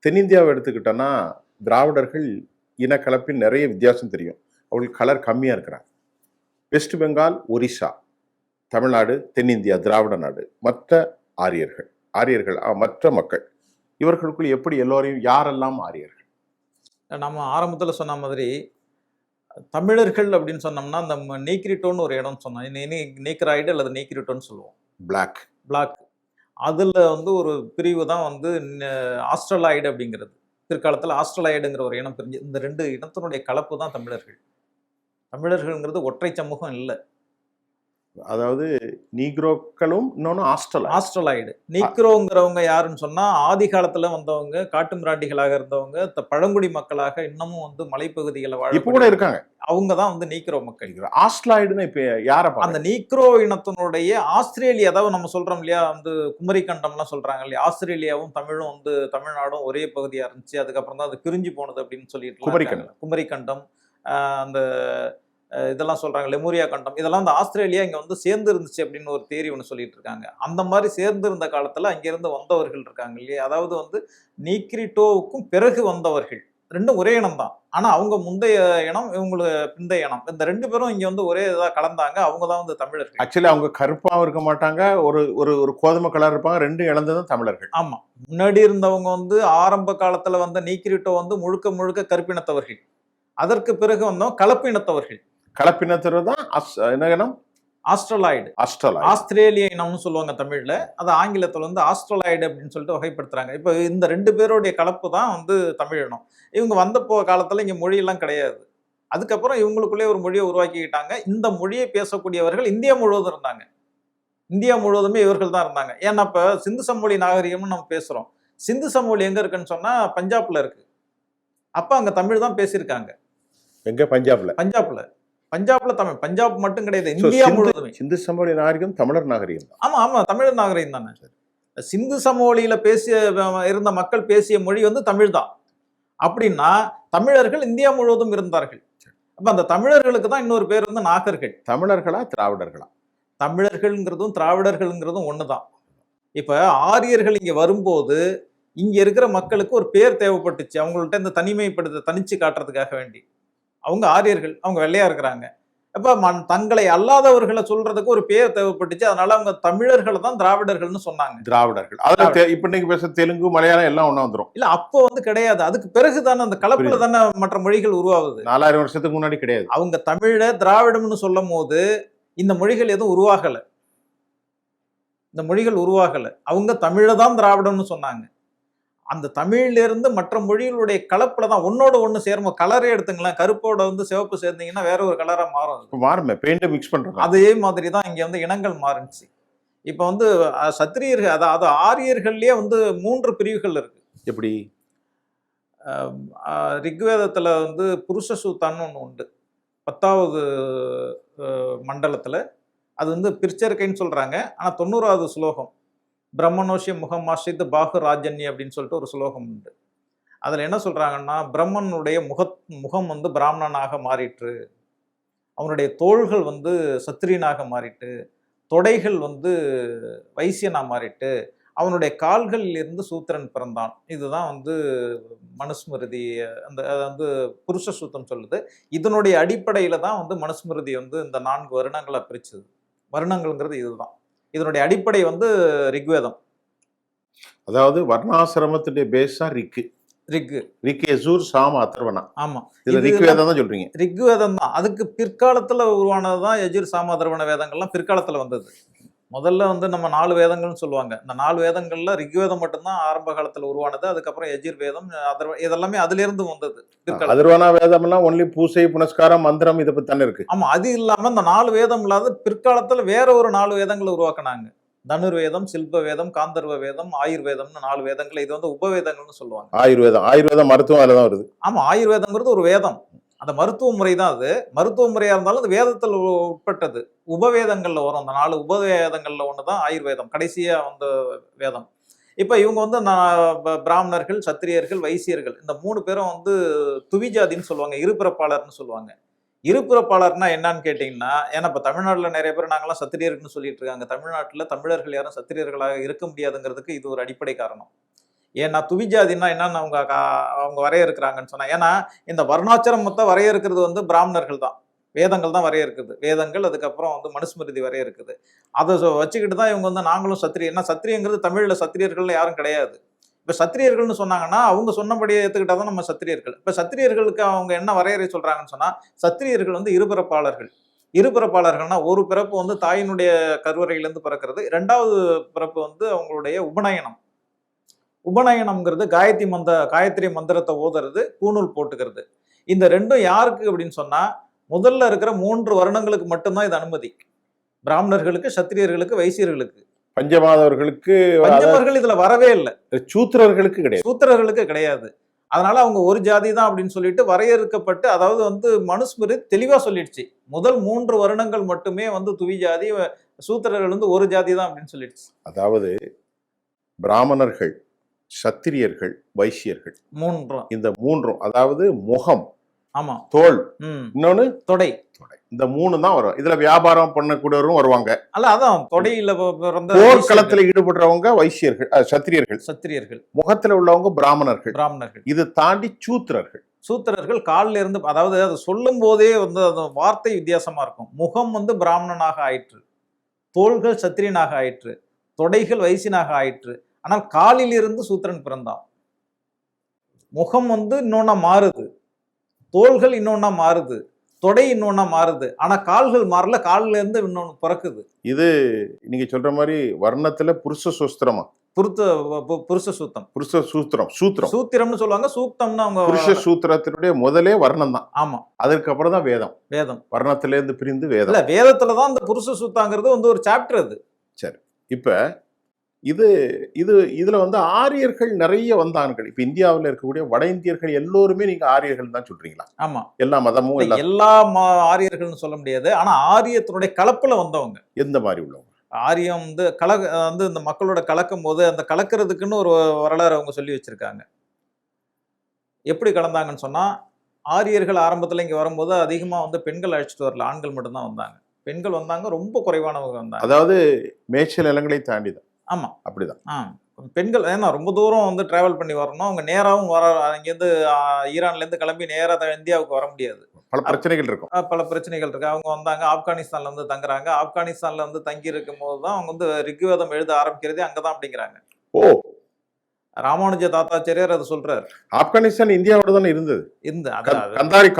தென்னிந்தியாவை எடுத்துக்கிட்டோன்னா திராவிடர்கள் இனக்கலப்பில் நிறைய வித்தியாசம் தெரியும். அவங்களுக்கு கலர் கம்மியாக இருக்கிறாங்க. வெஸ்ட் பெங்கால், ஒரிசா, தமிழ்நாடு, தென்னிந்தியா, திராவிட நாடு, மற்ற ஆரியர்கள் மற்ற மக்கள், இவர்களுக்குள் எப்படி எல்லோரையும் யாரெல்லாம் ஆரியர்கள்? நம்ம ஆரம்பத்துல சொன்ன மாதிரி தமிழர்கள் அப்படின்னு சொன்னோம்னா அந்த நீக்ரிட்டோன்னு ஒரு இடம் சொன்னோம். நீக்ராய்டு அல்லது நீக்ரிட்டோன்னு சொல்லுவோம். பிளாக் அதுல வந்து ஒரு பிரிவு தான் வந்து ஆஸ்ட்ரலாய்டு அப்படிங்கிறது. பிற்காலத்துல ஆஸ்ட்ரலாய்டுங்கிற ஒரு இனம் பிரிஞ்சு இந்த 2 இனத்தினுடைய கலப்பு தான் தமிழர்கள்ங்கிறது ஒற்றை சமூகம் இல்லை. அதாவது நீக்ரோக்களும் இன்னொன்னு ஆஸ்ட்ரலாய்டு. நீக்ரோங்கிறவங்க யாருன்னு சொன்னா ஆதி காலத்துல வந்தவங்க, காட்டு மிராண்டிகளாக இருந்தவங்க, பழங்குடி மக்களாக இன்னமும் வந்து மலைப்பகுதிகளை வாழ இப்ப கூட இருக்காங்க. அவங்கதான் வந்து நீக்ரோ மக்கள். ஆஸ்ட்ரலாய்டுன்னு இப்ப யார? அந்த நீக்ரோ இனத்தினுடைய ஆஸ்திரேலியா, அதாவது நம்ம சொல்றோம் இல்லையா, வந்து குமரி கண்டம்லாம் சொல்றாங்க இல்லையா, ஆஸ்திரேலியாவும் தமிழும் வந்து தமிழ்நாடும் ஒரே பகுதியா இருந்துச்சு, அதுக்கப்புறம் தான் அது பிரிஞ்சு போனது அப்படின்னு சொல்லிட்டு குமரி கண்டம், அந்த இதெல்லாம் சொல்றாங்க, லெமூரியா கண்டம், இதெல்லாம் அந்த ஆஸ்திரேலியா இங்க வந்து சேர்ந்து இருந்துச்சு அப்படின்னு ஒரு தேரி ஒன்று சொல்லிட்டு இருக்காங்க. அந்த மாதிரி சேர்ந்து இருந்த காலத்துல அங்கிருந்து வந்தவர்கள் இருக்காங்க இல்லையா, அதாவது வந்து நீக்ரிட்டோவுக்கும் பிறகு வந்தவர்கள் 2 ஒரே இனம் தான். ஆனா அவங்க முந்தைய இனம், இவங்களுக்கு பிந்தைய இனம், இந்த 2 பேரும் இங்க வந்து ஒரே இதா கலந்தாங்க. அவங்க தான் வந்து தமிழர்கள். ஆக்சுவலி அவங்க கருப்பாவும் இருக்க மாட்டாங்க, ஒரு கோதுமை கலர் இருப்பாங்க. 2 இழந்ததும் தமிழர்கள். ஆமா, முன்னாடி இருந்தவங்க வந்து ஆரம்ப காலத்துல வந்த நீக்ரிட்டோ வந்து முழுக்க கருப்பினத்தவர்கள். அதற்கு பிறகு வந்தவங்க கலப்பினத்தவர்கள். கலப்பினத்தவர் தான் என்ன இனம்? ஆஸ்ட்ரலாய்டு. ஆஸ்திரேலிய இனம்னு சொல்லுவாங்க தமிழ்ல. அது ஆங்கிலத்துல வந்து ஆஸ்ட்ரலாய்டு அப்படின்னு சொல்லிட்டு வகைப்படுத்துறாங்க. இப்ப இந்த 2 பேருடைய கலப்பு தான் வந்து தமிழ் இனம். இவங்க வந்த காலத்துல இங்க மொழியெல்லாம் கிடையாது. அதுக்கப்புறம் இவங்களுக்குள்ளே ஒரு மொழியை உருவாக்கிக்கிட்டாங்க. இந்த மொழியை பேசக்கூடியவர்கள் இந்தியா முழுவதும் இருந்தாங்க. இந்தியா முழுவதுமே இவர்கள் தான் இருந்தாங்க. ஏன்னா இப்ப சிந்து சமவெளி நாகரிகம்னு நம்ம பேசுறோம். சிந்து சமவெளி எங்க இருக்குன்னு சொன்னா பஞ்சாப்ல இருக்கு. அப்ப அங்க தமிழ் தான் பேசியிருக்காங்க. எங்க? பஞ்சாப்ல தமிழ். பஞ்சாப் மட்டும் கிடையாது, இந்தியா முழுவதுமே. சிந்து சமவெளி நாகரிகம் தமிழர் நாகரிகம் தான். ஆமா தமிழர் நாகரிகம் தானே. சிந்து சமவெளியில இருந்த மக்கள் பேசிய மொழி வந்து தமிழ் தான். அப்படின்னா தமிழர்கள் இந்தியா முழுவதும் இருந்தார்கள். அப்ப அந்த தமிழர்களுக்கு தான் இன்னொரு பேர் வந்து நாகர்கள். தமிழர்களா திராவிடர்களா? தமிழர்கள்ங்கிறதும் திராவிடர்கள்ங்கிறதும் ஒண்ணுதான். இப்ப ஆரியர்கள் இங்க வரும்போது இங்க இருக்கிற மக்களுக்கு ஒரு பேர் தேவைப்பட்டுச்சு, அவங்கள்ட்ட இந்த தனிச்சு காட்டுறதுக்காக வேண்டி. அவங்க ஆரியர்கள், அவங்க வெள்ளையா இருக்கிறாங்க. அப்ப தங்களை அல்லாதவர்களை சொல்றதுக்கு ஒரு பேர் தேவைப்பட்டுச்சு. அதனால அவங்க தமிழர்கள் தான் திராவிடர்கள்னு சொன்னாங்க. திராவிடர்கள். அதுல இப்ப நீங்க பேச தெலுங்கு, மலையாளம் எல்லாம் ஒண்ணா வந்துரும். இல்ல, அப்போ வந்து கிடையாது. அதுக்கு பிறகுதானே அந்த கலப்புல தானே மற்ற மொழிகள் உருவாகுது. 4000 வருஷத்துக்கு முன்னாடி கிடையாது. அவங்க தமிழ திராவிடம்னு சொல்லும் போது இந்த மொழிகள் எதுவும் உருவாகல. இந்த மொழிகள் உருவாகல. அவங்க தமிழை தான் திராவிடம்னு சொன்னாங்க. அந்த தமிழ்ல இருந்து மற்ற மொழிகளுடைய கலப்புல தான் ஒன்னோட ஒண்ணு சேரும். கலரே எடுத்துங்களேன். கருப்போட வந்து சிவப்பு சேர்ந்தீங்கன்னா வேற ஒரு கலரா மாறும் அது. மாறுமே, பெயிண்ட் மிக்ஸ் பண்றாங்க. அதே மாதிரி தான் இங்க வந்து இனங்கள் மாறுச்சு. இப்ப வந்து சத்திரியர்கள் அதாவது ஆரியர்கள்லயே வந்து 3 பிரிவுகள் இருக்கு. எப்படி? ரிக்வேதத்துல வந்து புருஷ சூத்தான்னு ஒண்ணு உண்டு. 10வது மண்டலத்துல அது வந்து பிரிச்சருக்கைன்னு சொல்றாங்க. ஆனா 90வது ஸ்லோகம் பிரம்மனோஷிய முகமாஷித் பாகு ராஜன்ய அப்படின்னு சொல்லிட்டு ஒரு ஸ்லோகம் உண்டு. அதுல என்ன சொல்றாங்கன்னா, பிரம்மனுடைய முகம் வந்து பிராமணனாக மாறிற்று, அவனுடைய தோள்கள் வந்து சத்திரியனாக மாறிட்டு, தொடைகள் வந்து வைசியனா மாறிட்டு, அவனுடைய கால்களில் இருந்து சூத்திரன் பிறந்தான். இதுதான் வந்து மனுஸ்மிருதி அது வந்து புருஷ சூத்தம் சொல்லுது. இதனுடைய அடிப்படையில தான் வந்து மனுஸ்மிருதி வந்து இந்த 4 வருணங்களா பிரிச்சது. வருணங்கள்ங்கிறது இதுதான். இதனுடைய அடிப்படை வந்து ரிக்வேதம். அதாவது வர்ணாசிரமத்துடைய பேஸ் தான் ரிக்கு. ரிக்கு யஜூர் சாம அதர்வணா. ஆமா, இதுல ரிக்வேதம் தான் சொல்றீங்க. ரிக்வேதம் தான். அதுக்கு பிற்காலத்துல உருவானதுதான் யஜுர் சாம அதர்வண வேதங்கள்லாம் பிற்காலத்துல வந்தது. முதல்ல வந்து நம்ம 4 வேதங்கள்னு சொல்லுவாங்க. இந்த 4 வேதங்கள்ல ரிக்வேதம் மட்டும்தான் ஆரம்ப காலத்துல உருவானது. அதுக்கப்புறம் யஜுர் வேதம், இதெல்லாமே அதுல இருந்து வந்தது. அதர்வணா வேதம் எல்லாம் ஒன்லி பூசை, புனஸ்காரம், மந்திரம் இதை பத்தி தானே இருக்கு. ஆமா, அது இல்லாம இந்த 4 வேதம் இல்லாத பிற்காலத்துல வேற ஒரு 4 வேதங்களை உருவாக்குனாங்க. தனுர்வேதம், சில்ப வேதம், காந்தர்வ வேதம், ஆயுர்வேதம்னு 4 வேதங்கள். இது வந்து உபவேதங்கள்னு சொல்லுவாங்க. ஆயுர்வேதம் மருத்துவம் அதுலதான் வருது. ஆமா, ஆயுர்வேதம்ங்கிறது ஒரு வேதம். அந்த மருத்துவ முறை தான் அது. மருத்துவ முறையா இருந்தாலும் அது வேதத்தில் உட்பட்டது. உபவேதங்கள்ல வரும். அந்த 4 உபவேதங்கள்ல ஒண்ணுதான் ஆயுர்வேதம், கடைசியா வந்த வேதம். இப்ப இவங்க வந்து பிராமணர்கள், சத்திரியர்கள், வைசியர்கள் இந்த 3 பேரும் வந்து துவிஜாதின்னு சொல்லுவாங்க, இருபிறப்பாளர்னு சொல்லுவாங்க. இருபிறப்பாளர்னா என்னன்னு கேட்டீங்கன்னா, ஏன்னா இப்ப தமிழ்நாட்டுல நிறைய பேர் நாங்கெல்லாம் சத்திரியர்கள்னு சொல்லிட்டு இருக்காங்க. தமிழ்நாட்டுல தமிழர்கள் யாரும் சத்திரியர்களாக இருக்க முடியாதுங்கிறதுக்கு இது ஒரு அடிப்படை காரணம். ஏன்னா துவிஜாதின்னா என்னன்னு அவங்க வரையறுக்கிறாங்கன்னு சொன்னா, ஏன்னா இந்த வர்ணாச்சிரம் மொத்தம் வரையறுக்கிறது வந்து பிராமணர்கள் தான், வேதங்கள் தான் வரையறுக்குது. வேதங்கள், அதுக்கப்புறம் வந்து மனுஸ்மிருதி வரையறுக்குது. அதை வச்சுக்கிட்டு தான் இவங்க வந்து நாங்களும் சத்திரிய, ஏன்னா சத்திரியங்கிறது தமிழ்ல சத்திரியர்கள் யாரும் கிடையாது. இப்ப சத்திரியர்கள்னு சொன்னாங்கன்னா அவங்க சொன்னபடியே ஏத்துக்கிட்டாதான் நம்ம சத்திரியர்கள். இப்ப சத்திரியர்களுக்கு அவங்க என்ன வரையறை சொல்றாங்கன்னு சொன்னா, சத்திரியர்கள் வந்து இருபிறப்பாளர்கள். இருபிறப்பாளர்கள்னா ஒரு பிறப்பு வந்து தாயினுடைய கருவறையிலிருந்து பிறக்கிறது, 2வது பிறப்பு வந்து அவங்களுடைய உபநயனம். உபநயனம்ங்கிறது காயத்ரி மந்திரத்தை ஓதுறது, பூணூல் போட்டுக்கிறது. இந்த 2ம் யாருக்கு அப்படின்னு சொன்னா, முதல்ல இருக்கிற 3 வருணங்களுக்கு மட்டும்தான் இது அனுமதி. பிராமணர்களுக்கு, சத்திரியர்களுக்கு, வைசியர்களுக்கு. பஞ்சமர்கள் இதுல வரவே இல்லை. சூத்திரர்களுக்கு கிடையாது. சூத்திரர்களுக்கு கிடையாது. அதனால அவங்க ஒரு ஜாதி தான் அப்படின்னு சொல்லிட்டு வரையறுக்கப்பட்டு, அதாவது வந்து மனுஸ்மிருதி தெளிவா சொல்லிடுச்சு, முதல் 3 வருணங்கள் மட்டுமே வந்து துவி ஜாதி, சூத்திரர்கள் வந்து ஒரு ஜாதி தான் அப்படின்னு சொல்லிடுச்சு. அதாவது பிராமணர்கள், சத்திரியர்கள், வைசியர்கள், இந்த 3ம், அதாவது முகம், ஆமா, தோல், இன்னொன்னு தொடை. இந்த 3 தான் வரும். இதுல வியாபாரம் பண்ணக்கூடியவரும் வருவாங்க. அல்ல, அதான் தொடையில போர்க்களத்துல ஈடுபடுறவங்க வைசியர்கள், சத்திரியர்கள். முகத்துல உள்ளவங்க பிராமணர்கள். இது தாண்டி சூத்திரர்கள் காலில இருந்து, அதாவது அதை சொல்லும் போதே வந்து அந்த வார்த்தை வித்தியாசமா இருக்கும். முகம் வந்து பிராமணனாக ஆயிற்று, தோள்கள் சத்திரியனாக ஆயிற்று, தொடைகள் வைசியனாக ஆயிற்று. ஆனால் காலில் இருந்து சூத்திரன் பிறந்தான். முகம் வந்து இன்னொன்னா மாறுது, தோள்கள் இன்னொன்னா மாறுது, தொடை இன்னொன்னா மாறுது. ஆனா கால்கள் மாறல, காலில இருந்து இன்னொன்னு பிறக்குது. இது நீங்க சொல்ற மாதிரி வர்ணத்துல புருஷ சூத்திரமா? புருஷ சூத்திரம், சூத்திரம்னு சொல்லுவாங்க. சூக்தம்னு அவங்க புருஷ சூத்திரத்தினுடைய முதலே வர்ணம் தான். ஆமா, அதற்கு அப்புறம் தான் வேதம். வர்ணத்துல இருந்து பிரிந்து வேதம். இல்ல, வேதத்துலதான் இந்த புருஷ சூத்தாங்கிறது வந்து ஒரு சாப்டர் அது. சரி, இப்ப இதுல வந்து ஆரியர்கள் நிறைய வந்தார்கள். இப்ப இந்தியாவில் இருக்கக்கூடிய வட இந்தியர்கள் எல்லோருமே நீங்க ஆரியர்கள் தான் சொல்றீங்களா? ஆமா, எல்லா மதமும் எல்லா ஆரியர்கள்னு சொல்ல முடியாது. ஆனா ஆரியத்தினுடைய கலப்புல வந்தவங்க. எந்த மாதிரி உள்ளவங்க? ஆரியம் வந்து வந்து இந்த மக்களோட கலக்கும் போது அந்த கலக்கிறதுக்குன்னு ஒரு வரலாறு அவங்க சொல்லி வச்சிருக்காங்க. எப்படி கலந்தாங்கன்னு சொன்னா, ஆரியர்கள் ஆரம்பத்துல இங்க வரும்போது அதிகமா வந்து பெண்கள் அழைச்சிட்டு வரல, ஆண்கள் மட்டும்தான் வந்தாங்க. பெண்கள் வந்தாங்க, ரொம்ப குறைவானவங்க வந்தாங்க. அதாவது மேய்ச்சல் நிலங்களை தாண்டிதான். ஆமா, அப்படிதான். பெண்கள் ஏன்னா ரொம்ப தூரம் வந்து டிராவல் பண்ணி வரணும். அவங்க நேராவும் அங்கிருந்து ஈரான்ல இருந்து கிளம்பி நேரா இந்தியாவுக்கு வர முடியாது. பல பிரச்சனைகள் இருக்கும். அவங்க வந்தாங்க, ஆப்கானிஸ்தான்ல வந்து தங்குறாங்க. ஆப்கானிஸ்தான்ல வந்து தங்கி இருக்கும் போதுதான் அவங்க வந்து ரிக்வேதம் எழுத ஆரம்பிக்கிறதே அங்கதான் அப்படிங்கிறாங்க. ஓ, ராமானுஜ தாத்தாச்சாரியார் அதை சொல்றாரு. ஆப்கானிஸ்தான் இந்தியாவோட தானே இருந்தது.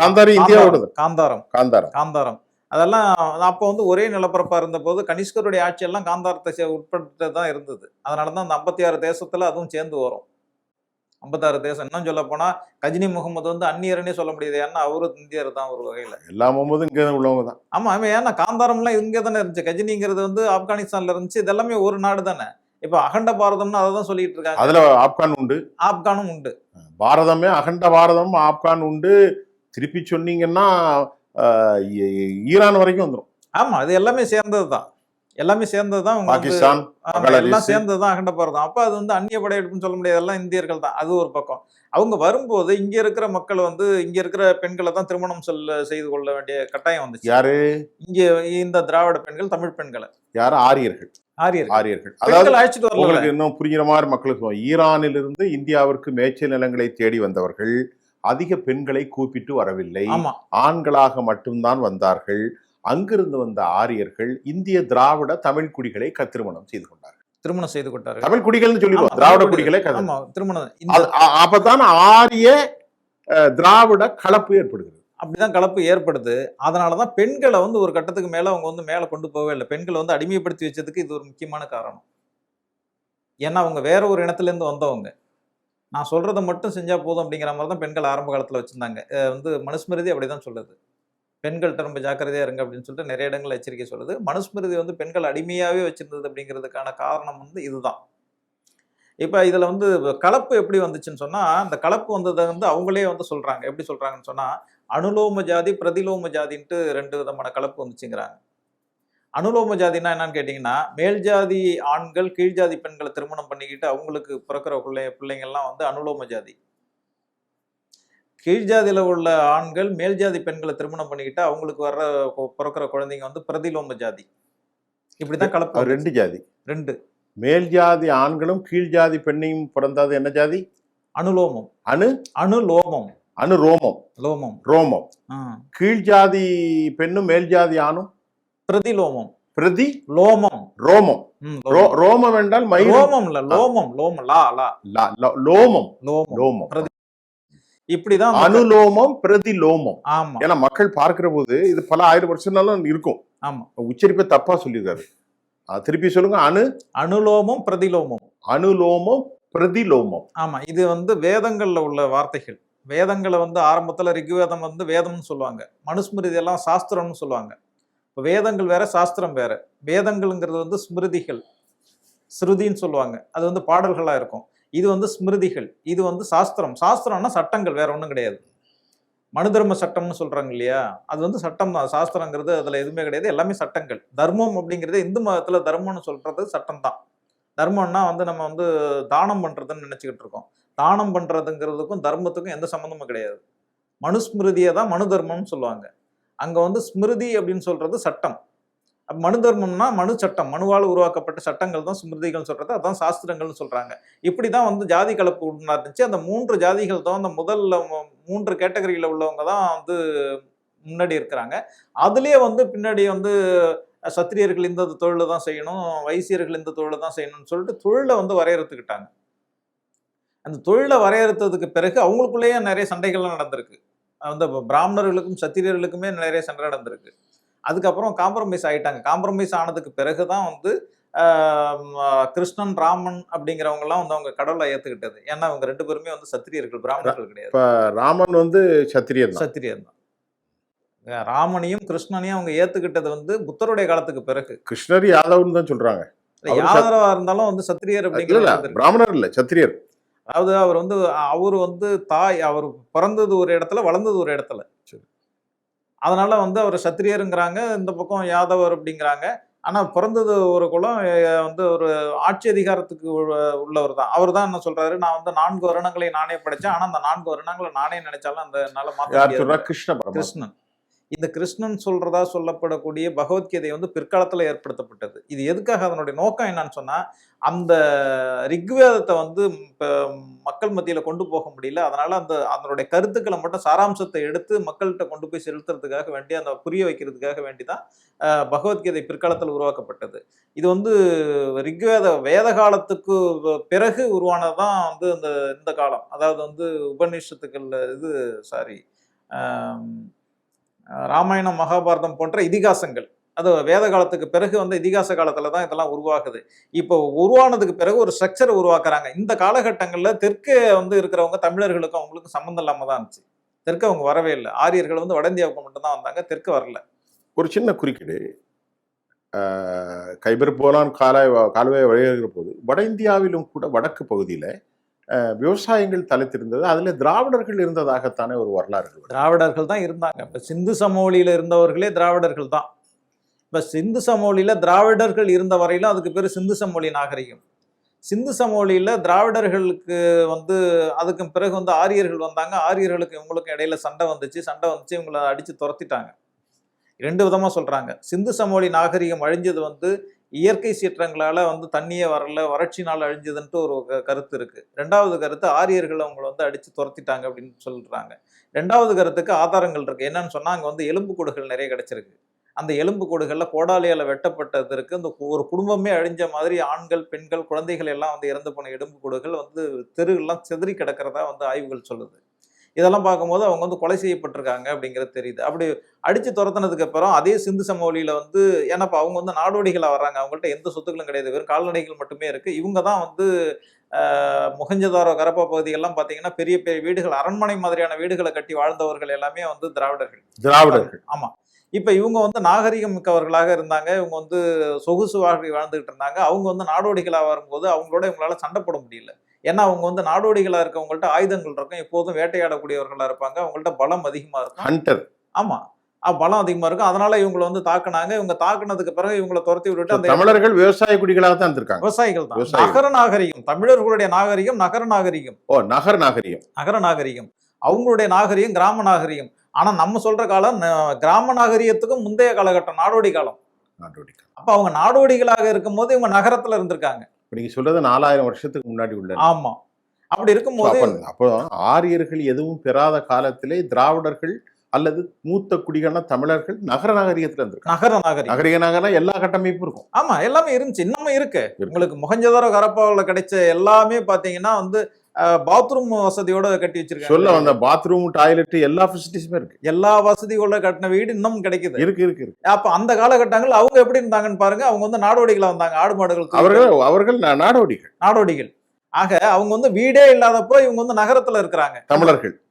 காந்தாரி இந்தியாவோட. காந்தாரம் அதெல்லாம் அப்போ வந்து ஒரே நிலப்பரப்பா இருந்தபோது கனிஷ்கருடைய ஆட்சியெல்லாம் காந்தாரத்தை உட்பட்டு தான் இருந்தது. அதனால தான் அந்த 56 தேசத்துல அதுவும் சேர்ந்து வரும். 56 தேசம். இன்னும் சொல்ல போனா கஜினி முகமது வந்து அந்நியர்னே சொல்ல முடியாது. ஏன்னா அவரு இந்தியர் தான் ஒரு வகையில. எல்லா போகும்போது இங்கே உள்ளவங்க தான். ஆமா, ஆமா. ஏன்னா காந்தாரம்லாம் இங்கே தானே இருந்துச்சு. கஜினிங்கிறது வந்து ஆப்கானிஸ்தான்ல இருந்துச்சு. இது எல்லாமே ஒரு நாடு தானே. இப்ப அகண்ட பாரதம்னு அதை தான் சொல்லிட்டு இருக்காங்க. அதுல ஆப்கான் உண்டு, ஆப்கானும் உண்டு. பாரதமே அகண்ட பாரதம், ஆப்கான் உண்டு. திருப்பி சொன்னீங்கன்னா ஈரான் வரைக்கும் வந்துடும். ஆமா, அது எல்லாமே சேர்ந்தது தான். எல்லாமே சேர்ந்தது தான். பாகிஸ்தான், எல்லாம் சேர்ந்தது தான் அகண்ட பாரதம். அப்ப அது வந்து அந்நிய படையெடுப்புன்னு சொல்ல முடியாது. எல்லாம் இந்தியர்கள் தான். அது ஒரு பக்கம். அவங்க வரும்போது இங்க இருக்கிற மக்கள் வந்து இங்க இருக்கிற பெண்களை தான் திருமணம் செய்து கொள்ள வேண்டிய கட்டாயம் வந்துச்சு. யாரு? இங்க இந்த திராவிட பெண்கள், தமிழ் பெண்களை. யாரு? ஆரியர்கள். ஆரியர்கள். அதாவது அழைச்சிட்டு வரல. உங்களுக்கு இன்னும் புரிகிற மாதிரி மக்களுக்கு, ஈரானிலிருந்து இந்தியாவிற்கு மேய்ச்சல் நிலங்களை தேடி வந்தவர்கள் அதிக பெண்களை கூப்பிட்டு வரவில்லை, ஆண்களாக மட்டும்தான் வந்தார்கள். அங்கிருந்து வந்த ஆரியர்கள் இந்திய திராவிட தமிழ் குடிகளை திருமணம் செய்து கொண்டார்கள். தமிழ் குடிகள்னு சொல்லிடுவோம், திராவிட குடிகளை திருமணம். அப்பதான் ஆரிய திராவிட கலப்பு ஏற்படுகிறது. அப்படிதான் கலப்பு ஏற்படுது. அதனாலதான் பெண்களை வந்து ஒரு கட்டத்துக்கு மேல அவங்க வந்து மேல கொண்டு போகவே இல்லை. பெண்களை வந்து அடிமைப்படுத்தி வச்சதுக்கு இது ஒரு முக்கியமான காரணம். ஏன்னா அவங்க வேற ஒரு இனத்துல இருந்து வந்தவங்க. நான் சொல்றதை மட்டும் செஞ்சா போதும் அப்படிங்கிற மாதிரி தான் பெண்கள் ஆரம்ப காலத்துல வச்சிருந்தாங்க. வந்து மனுஸ்மிருதி அப்படிதான் சொல்லுது. பெண்கள்கிட்ட ரொம்ப ஜாக்கிரதையா இருங்க அப்படின்னு சொல்லிட்டு நிறைய இடங்கள் எச்சரிக்கை சொல்லுது. மனுஸ்மிருதி வந்து பெண்கள் அடிமையாவே வச்சிருந்தது அப்படிங்கிறதுக்கான காரணம் வந்து இதுதான். இப்ப இதுல வந்து கலப்பு எப்படி வந்துச்சுன்னு சொன்னா, அந்த கலப்பு வந்ததை வந்து அவங்களே வந்து சொல்றாங்க. எப்படி சொல்றாங்கன்னு சொன்னா, அனுலோம ஜாதி, பிரதிலோம ஜாதின்ட்டு 2 விதமான கலப்பு வந்துச்சுங்கிறாங்க. அனுலோம ஜாதினா என்னன்னு கேட்டீங்கன்னா, மேல் ஜாதி ஆண்கள் கீழ் ஜாதி பெண்களை திருமணம் பண்ணிக்கிட்டு அவங்களுக்கு பிறக்கிற பிள்ளைங்கள்லாம் வந்து அனுலோம ஜாதி. கீழ் ஜாதியில உள்ள ஆண்கள் மேல் ஜாதி பெண்களை திருமணம் பண்ணிக்கிட்டு அவங்களுக்கு பிறக்கிற குழந்தைங்க வந்து பிரதிலோம ஜாதி. இப்படிதான் கலப்பு. 2 ஜாதி. 2 மேல் ஜாதி ஆண்களும் கீழ் ஜாதி பெண்ணையும் பிறந்தது என்ன ஜாதி? அனுலோமம். அனுலோமம். ரோமம். கீழ் ஜாதி பெண்ணும் மேல் ஜாதி ஆணும் பிரதிலோமம். ரோமம். ரோமம் என்றால் ரோமம் இல்ல, லோமம். லோமம். இப்படிதான் அனுலோமம், பிரதிலோமம். ஆமா. ஏன்னா மக்கள் பார்க்கிற போது இது பல 1000 வருஷம்னாலும் இருக்கும். ஆமா, உச்சரிப்பை தப்பா சொல்லியிருக்காரு. திருப்பி சொல்லுங்க. அனுலோமம், பிரதிலோமம். ஆமா, இது வந்து வேதங்கள்ல உள்ள வார்த்தைகள். வேதங்களை வந்து ஆரம்பத்துல ரிக்வேதம் வந்து வேதம்னு சொல்லுவாங்க. மனுஸ்மிருதி எல்லாம் சாஸ்திரம்னு சொல்லுவாங்க. இப்போ வேதங்கள் வேற, சாஸ்திரம் வேற. வேதங்கள்ங்கிறது வந்து ஸ்மிருதிகள், ஸ்ருதின்னு சொல்லுவாங்க. அது வந்து பாடல்களா இருக்கும். இது வந்து ஸ்மிருதிகள், இது வந்து சாஸ்திரம். சாஸ்திரம்னா சட்டங்கள், வேற ஒன்றும் கிடையாது. மனு தர்ம சட்டம்னு சொல்றாங்க இல்லையா, அது வந்து சட்டம் தான். சாஸ்திரங்கிறது அதுல எதுவுமே கிடையாது, எல்லாமே சட்டங்கள். தர்மம் அப்படிங்கிறது இந்து மதத்துல தர்மம்னு சொல்றது சட்டம் தான். தர்மம்னா வந்து நம்ம வந்து தானம் பண்றதுன்னு நினைச்சுக்கிட்டு இருக்கோம். தானம் பண்றதுங்கிறதுக்கும் தர்மத்துக்கும் எந்த சம்மந்தமும் கிடையாது. மனுஸ்மிருதியை தான் மனு தர்மம்னு சொல்லுவாங்க. அங்க வந்து ஸ்மிருதி அப்படின்னு சொல்றது சட்டம். மனு தர்மம்னா மனு சட்டம், மனுவால் உருவாக்கப்பட்ட சட்டங்கள் தான் ஸ்மிருதிகள் சொல்றது. அதான் சாஸ்திரங்கள்னு சொல்றாங்க. இப்படிதான் வந்து ஜாதி கலப்பு உண்டாச்சு. அந்த 3 ஜாதிகள் தான் அந்த முதல்ல 3 கேட்டகரியில உள்ளவங்க தான் வந்து முன்னாடி இருக்கிறாங்க. அதுலயே வந்து பின்னாடி வந்து சத்திரியர்கள் இந்த தொழிலை தான் செய்யணும், வைசியர்கள் இந்த தொழிலை தான் செய்யணும்னு சொல்லிட்டு தொழிலை வந்து வரையறுத்துக்கிட்டாங்க. அந்த தொழிலை வரையறுத்ததுக்கு பிறகு அவங்களுக்குள்ளேயே நிறைய சண்டைகள்லாம் நடந்திருக்கு. அந்த பிராமணர்களுக்கும் சத்திரியர்களுக்குமே நிறைய சண்டை நடந்திருக்கு. அதுக்கப்புறம் காம்ப்ரமைஸ் ஆயிட்டாங்க. காம்ப்ரமைஸ் ஆனதுக்கு பிறகுதான் வந்து கிருஷ்ணன், ராமன் அப்படிங்கிறவங்கலாம் வந்து அவங்க கடவுளை ஏத்துக்கிட்டது. ஏன்னா அவங்க 2 பேருமே வந்து சத்திரியர்கள், பிராமணர்கள் கிடையாது. ராமன் வந்து சத்திரியர் தான். ராமனையும் கிருஷ்ணனையும் அவங்க ஏத்துக்கிட்டது வந்து புத்தருடைய காலத்துக்கு பிறகு. கிருஷ்ணர் யாதவ்னு தான் சொல்றாங்க. யாதவா இருந்தாலும் வந்து சத்திரியர் அப்படிங்கிறது பிராமணர் இல்ல, சத்திரியர். அதாவது அவர் வந்து அவர் பிறந்தது ஒரு இடத்துல, வளர்ந்தது ஒரு இடத்துல. அதனால வந்து அவர் சத்திரியருங்கிறாங்க, இந்த பக்கம் யாதவர் அப்படிங்கிறாங்க. ஆனா பிறந்தது ஒரு குலம், வந்து ஒரு ஆட்சி அதிகாரத்துக்கு உள்ளவர் தான். அவர் தான் என்ன சொல்றாரு, நான் வந்து 4 வருணங்களை நானே படைச்சேன். ஆனா அந்த 4 வருணங்களை நானே நினைச்சாலும் அந்த என்னால மாத்த முடியாது. கிருஷ்ணன். இந்த கிருஷ்ணன் சொல்றதா சொல்லப்படக்கூடிய பகவத்கீதை வந்து பிற்காலத்துல ஏற்படுத்தப்பட்டது. இது எதுக்காக, அதனுடைய நோக்கம் என்னன்னு சொன்னா, அந்த ரிக்வேதத்தை வந்து மக்கள் மத்தியில கொண்டு போக முடியல. அதனால அதனுடைய கருத்துக்களை மட்டும், சாராம்சத்தை எடுத்து மக்கள்கிட்ட கொண்டு போய் செலுத்துறதுக்காக வேண்டி, அந்த புரிய வைக்கிறதுக்காக வேண்டிதான் பகவத்கீதை பிற்காலத்தில் உருவாக்கப்பட்டது. இது வந்து வேத காலத்துக்கு பிறகு உருவானதுதான் வந்து இந்த காலம். அதாவது வந்து உபநிஷத்துக்கள் ராமாயணம் மகாபாரதம் போன்ற இதிகாசங்கள், அது வேத காலத்துக்கு பிறகு வந்து இதிகாச காலத்துல தான் இதெல்லாம் உருவாகுது. இப்போ உருவானதுக்கு பிறகு ஒரு ஸ்ட்ரக்சர் உருவாக்குறாங்க. இந்த காலகட்டங்கள்ல தெற்கே வந்து இருக்கிறவங்க தமிழர்களுக்கும் அவங்களுக்கும் சம்மந்தம் இல்லாம தான் இருந்துச்சு. தெற்கு அவங்க வரவே இல்லை. ஆரியர்கள் வந்து வட இந்தியாவுக்கு மட்டும் தான் வந்தாங்க, தெற்கு வரல. ஒரு சின்ன குறுக்கீடு. கைபர் போலான் கால்வாய் வழியாகிற போது வட இந்தியாவிலும் கூட வடக்கு பகுதியில் விவசாயங்கள் தலைத்திருந்தது. அதுல திராவிடர்கள் இருந்ததாகத்தானே ஒரு வரலாறு. திராவிடர்கள் தான் இருந்தாங்க. இப்ப சிந்து சமவெளியில இருந்தவர்களே திராவிடர்கள் தான். இப்ப சிந்து சமவெளியில திராவிடர்கள் இருந்த வரையிலும் அதுக்கு பேரு சிந்து சமவெளி நாகரிகம். சிந்து சமவெளியில திராவிடர்களுக்கு வந்து அதுக்கு பிறகு வந்து ஆரியர்கள் வந்தாங்க. ஆரியர்களுக்கு இவங்களுக்கும் இடையில சண்டை வந்துச்சு. இவங்களை அடிச்சு துரத்திட்டாங்க. 2 விதமா சொல்றாங்க. சிந்து சமவெளி நாகரிகம் அழிஞ்சது வந்து இயற்கை சீற்றங்களால வந்து தண்ணியே வரல, வறட்சினால அழிஞ்சதுன்ட்டு ஒரு கருத்து இருக்கு. 2வது கருத்து ஆரியர்கள் அவங்களை வந்து அடிச்சு துரத்திட்டாங்க அப்படின்னு சொல்றாங்க. 2வது கருத்துக்கு ஆதாரங்கள் இருக்கு. என்னன்னு சொன்னா அங்க வந்து எலும்புக்கூடுகள் நிறைய கிடைச்சிருக்கு. அந்த எலும்புக்கூடுகள்ல கோடாலியால வெட்டப்பட்டது இருக்கு. இந்த ஒரு குடும்பமே அழிஞ்ச மாதிரி ஆண்கள், பெண்கள், குழந்தைகள் எல்லாம் வந்து இறந்து போன எலும்புக்கூடுகள் வந்து தெருவெல்லாம் சிதறி கிடக்கிறதா வந்து ஆய்வுகள் சொல்லுது. இதெல்லாம் பார்க்கும்போது அவங்க வந்து கொலை செய்யப்பட்டிருக்காங்க அப்படிங்கிறது தெரியுது. அப்படி அடிச்சு துரத்துனதுக்கு அப்புறம் அதே சிந்து சமவெளியில வந்து ஏன்னாப்ப அவங்க வந்து நாடோடிகளா வர்றாங்க. அவங்கள்ட்ட எந்த சொத்துக்களும் கிடையாது, வெறும் கால்நடைகள் மட்டுமே இருக்கு. இவங்க தான் வந்து மொஹஞ்சதாரோ கரப்பா பகுதியெல்லாம் பாத்தீங்கன்னா பெரிய பெரிய வீடுகள், அரண்மனை மாதிரியான வீடுகளை கட்டி வாழ்ந்தவர்கள் எல்லாமே வந்து திராவிடர்கள். ஆமா. இப்ப இவங்க வந்து நாகரிகம் மிக்கவர்களாக இருந்தாங்க. இவங்க வந்து சொகுசு வாழ்க்கை வாழ்ந்துகிட்டு இருந்தாங்க. அவங்க வந்து நாடோடிகளா வரும்போது அவங்களோட இவங்களால சண்டை போட முடியல. ஏன்னா அவங்க வந்து நாடோடிகளா இருக்கவங்கள்ட்ட ஆயுதங்கள் இருக்கும், எப்போதும் வேட்டையாடக்கூடியவர்களா இருப்பாங்க, அவங்கள்ட்ட பலம் அதிகமா இருக்கும். ஹண்டர். ஆமா, பலம் அதிகமா இருக்கும். அதனால இவங்களை வந்து தாக்குனாங்க. இவங்க தாக்குனதுக்கு பிறகு இவங்களை துரத்தி விட்டுட்டு அந்த தமிழர்கள் விவசாய குடிகளாக தான் இருக்காங்க. விவசாயிகள் தான். நகர நாகரிகம், தமிழர்களுடைய நாகரிகம் நகர நாகரிகம். நகர நாகரிகம், நகர நாகரிகம். அவங்களுடைய நாகரிகம் கிராம நாகரிகம். ஆனா நம்ம சொல்ற காலம் கிராம நாகரிகத்துக்கும் முந்தைய காலகட்டம், நாடோடி காலம். அப்ப அவங்க நாடோடிகளாக இருக்கும் போது இவங்க நகரத்துல இருந்திருக்காங்க. நீங்க சொல்றது 4000 வருஷத்துக்கு முன்னாடி உள்ள. ஆமா. அப்படி இருக்கும்போது அப்போ ஆரியர்கள் எதுவும் பெறாத காலத்திலே திராவிடர்கள் அல்லது மூத்த குடிகளான தமிழர்கள் நகர நாகரிகத்துல இருந்திருக்காங்க. நகர நாகரிகம் எல்லா கட்டமைப்பும் இருக்கும். ஆமா, எல்லாமே இருந்துச்சு, இன்னமும் இருக்கு. உங்களுக்கு மொஹஞ்சதாரோ ஹரப்பாவுல கிடைச்ச எல்லாமே பாத்தீங்கன்னா வந்து பாத்ரூம் வசதியோட கட்டி வச்சிருக்காங்க. சொல்ல வந்த பாத்ரூம், டாய்லெட் எல்லா ஃபெசிலிட்டிஸுமே இருக்கு. எல்லா வசதியோட கட்டின வீடு இன்னும் கிடைக்குது. இருக்கு. அப்ப அந்த காலகட்டங்கள் அவங்க எப்படி இருந்தாங்கன்னு பாருங்க. அவங்க வந்து நாடோடிகளா வந்தாங்க. ஆடு மாடுகள் அவர்கள் நாடோடிகள். ஆக அவங்க வந்து வீடே இல்லாதப்போ இவங்க வந்து நகரத்துல இருக்கிறாங்க.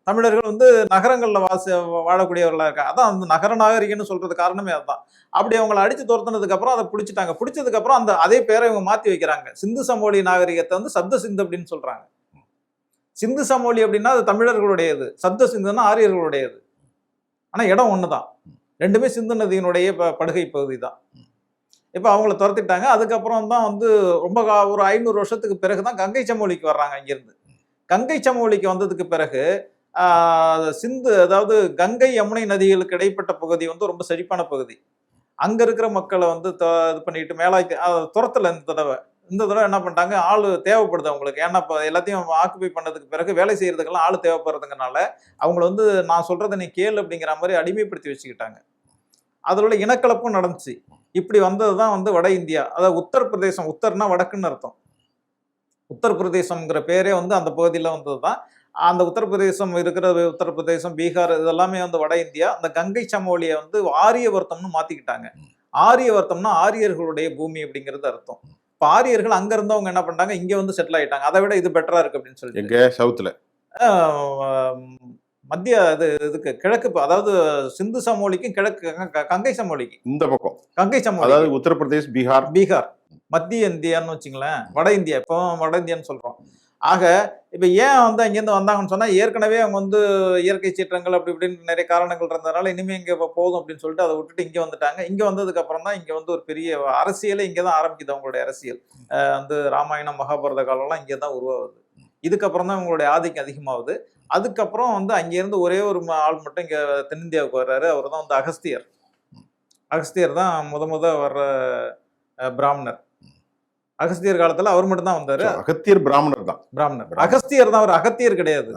தமிழர்கள் வந்து நகரங்கள்ல வாழக்கூடியவர்களா இருக்காங்க. அதான் அந்த நகர நாகரிகம்னு சொல்றது காரணமே அதுதான். அப்படி அவங்களை அடிச்சு துரத்துனதுக்கு அப்புறம் அதை பிடிச்சிட்டாங்க. பிடிச்சதுக்கு அப்புறம் அந்த அதே பேரை இவங்க மாத்தி வைக்கிறாங்க. சிந்து சமவெளி நாகரிகத்தை வந்து சப்த சிந்து அப்படின்னு சொல்றாங்க. சிந்து சமவெளி அப்படின்னா அது தமிழர்களுடையது, சப்த சிந்துன்னா ஆரியர்களுடையது. ஆனா இடம் ஒண்ணுதான், ரெண்டுமே சிந்து நதியினுடைய படுகை பகுதி தான். இப்ப அவங்கள துரத்திட்டாங்க. அதுக்கப்புறம் தான் வந்து ரொம்ப ஒரு 500 வருஷத்துக்கு பிறகுதான் கங்கை சமவெளிக்கு வர்றாங்க. இங்கிருந்து கங்கை சமவெளிக்கு வந்ததுக்கு பிறகு சிந்து, அதாவது கங்கை யமுனை நதிகளுக்கு இடைப்பட்ட பகுதி வந்து ரொம்ப செழிப்பான பகுதி. அங்க இருக்கிற மக்களை வந்து இது பண்ணிட்டு மேலாய்க்கு துரத்துல இந்த தடவை என்ன பண்ணிட்டாங்க, ஆள் தேவைப்படுது அவங்களுக்கு. ஏன்னா இப்போ எல்லாத்தையும் ஆக்குபை பண்ணதுக்கு பிறகு வேலை செய்யறதுக்கெல்லாம் ஆள் தேவைப்படுறதுங்கனால அவங்கள வந்து நான் சொல்றதை நீ கேளு அப்படிங்கிற மாதிரி அடிமைப்படுத்தி வச்சுக்கிட்டாங்க. அதோட இனக்கலப்பும் நடந்துச்சு. இப்படி வந்ததுதான் வந்து வட இந்தியா, அதாவது உத்தரப்பிரதேசம். உத்தர்னா வடக்குன்னு அர்த்தம். உத்தரப்பிரதேசம்ங்கிற பேரே வந்து அந்த பகுதியில வந்ததுதான். அந்த உத்தரப்பிரதேசம் இருக்கிற உத்தரப்பிரதேசம், பீகார் இதெல்லாமே வந்து வட இந்தியா. அந்த கங்கை சமவெளியை வந்து ஆரியவர்த்தம்னு மாத்திக்கிட்டாங்க. ஆரியவர்த்தம்னா ஆரியர்களுடைய பூமி அப்படிங்கிறது அர்த்தம். இப்ப ஆரியர்கள் அங்க இருந்தவங்க என்ன பண்ணாங்க, இங்க வந்து செட்டில் ஆயிட்டாங்க. அதை விட இது பெட்டரா இருக்கு அப்படின்னு சொல்லிட்டு எங்க சவுத்துல மத்திய இதுக்கு கிழக்கு, அதாவது சிந்து சமவெளிக்கும் கிழக்கு கங்கை சமவெளிக்கு இந்த பக்கம் கங்கை சமவெளி, அதாவது உத்தரப்பிரதேஷ், பீகார் மத்திய இந்தியான்னு வச்சுங்களேன். வட இந்தியா, இப்போ வட இந்தியான்னு சொல்றோம். ஆக இப்ப ஏன் வந்து அங்கிருந்து வந்தாங்கன்னு சொன்னா, ஏற்கனவே அவங்க வந்து இயற்கை சீற்றங்கள் அப்படி இப்படின்னு நிறைய காரணங்கள் இருந்ததுனால இனிமே இங்க போதும் அப்படின்னு சொல்லிட்டு அதை விட்டுட்டு இங்க வந்துட்டாங்க. இங்க வந்ததுக்கு அப்புறம் தான் இங்க வந்து ஒரு பெரிய அரசியலே இங்கதான் ஆரம்பிக்குது. அவங்களுடைய அரசியல் வந்து ராமாயணம் மகாபாரத காலம்லாம் இங்கதான் உருவாகுது. இதுக்கப்புறம் தான் இவங்களுடைய ஆதிக்கம் அதிகமாகுது. அதுக்கப்புறம் வந்து அங்கிருந்து ஒரே ஒரு ஆள் மட்டும் இங்க தென்னிந்தியாவுக்கு வர்றாரு. அவர் தான் வந்து அகஸ்தியர். அகஸ்தியர் தான் முத வர்ற பிராமணர். அகஸ்தியர் காலத்துல அவர் மட்டும் தான் வந்தாரு. அகத்தியர் பிராமணர் தான். அகஸ்தியர் தான். அவர் அகத்தியர் கிடையாது,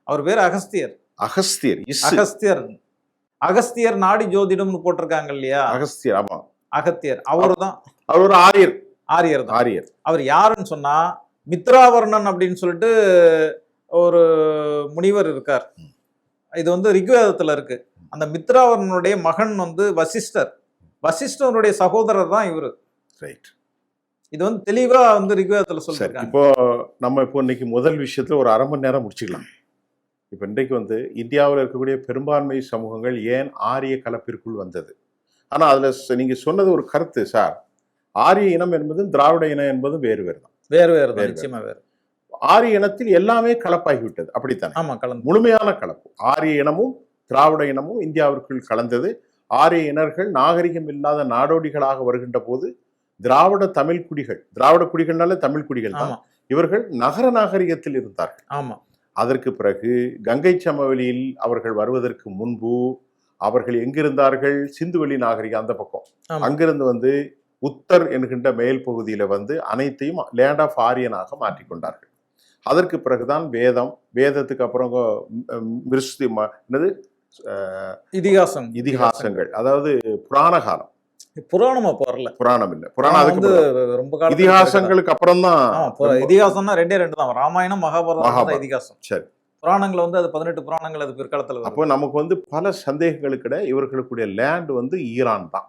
அவர் பேர் அகஸ்தியர். அகஸ்தியர் நாடி ஜோதிடம்னு போட்டிருக்காங்க இல்லையா, அகஸ்தியர். ஆமா, அகத்தியர் அவரு தான். அவர் ஒரு ஆரியர். அவர் யாருன்னு சொன்னா, மித்ராவர்ணன் அப்படின்னு சொல்லிட்டு ஒரு முனிவர் இருக்கார். இது வந்து ரிக்வேதத்துல இருக்கு. அந்த மித்ராவரனுடைய மகன் வந்து வசிஷ்டருடைய சகோதரர் தான் இவரு. ரைட். இது வந்து தெளிவா வந்து ரிக்வேதத்துல சரி, சொல்லிருக்காங்க. இப்போ நம்ம இன்னைக்கு முதல் விஷயத்துல ஒரு அரை மணி நேரம் முடிச்சுக்கலாம். இப்போ இன்றைக்கு வந்து இந்தியாவில் இருக்கக்கூடிய பெரும்பான்மை சமூகங்கள் ஏன் ஆரிய கலப்பிற்குள் வந்தது? ஆனா அதுல நீங்க சொன்னது ஒரு கருத்து சார். ஆரிய இனம் என்பதும் திராவிட இனம் என்பதும் வேறு வேறு தான். வேறு வேறு. நிச்சயமா வேறு. ஆரிய இனத்தில் எல்லாமே கலப்பாகிவிட்டது, அப்படித்தானே? ஆமா, கலந்து. முழுமையான கலப்பு. ஆரிய இனமும் திராவிட இனமும் இந்தியாவிற்குள் கலந்தது. ஆரிய இனர்கள் நாகரிகம் இல்லாத நாடோடிகளாக வருகின்ற போது திராவிட தமிழ் குடிகள், திராவிட குடிகள்னால தமிழ் குடிகள் தான், ஆமா இவர்கள் நகர நாகரிகத்தில் இருந்தார்கள். ஆமா. அதற்கு பிறகு கங்கை சமவெளியில் அவர்கள் வருவதற்கு முன்பு அவர்கள் எங்கிருந்தார்கள்? சிந்துவெளி நாகரிகம் அந்த பக்கம். ஆமா. அங்கிருந்து வந்து உத்தர் என்கின்ற மேல் பகுதியில வந்து அனைத்தையும் லேண்ட் ஆஃப் ஆரியனாக மாற்றிக்கொண்டார்கள். அதற்கு பிறகுதான் வேதத்துக்கு அப்புறம் மிருஷ்டி என்னது இதிகாசங்கள், அதாவது புராண காலம். புராணமா வரல, புராணம் இல்ல, புராணம் அதுக்கு ரொம்ப காலம். இதிகாசங்களுக்கு அப்புறம் தான். இதிகாசம்னா ரெண்டே தான், ராமாயணம் மகாபாரதம் இதிகாசம். சரி, புராணங்கள் வந்து அது 18 புராணங்கள் அது பிற்காலத்துல. அப்போ நமக்கு வந்து பல சந்தேகங்களுக்கிட இவர்களுடைய லேண்ட் வந்து ஈரான் தான்.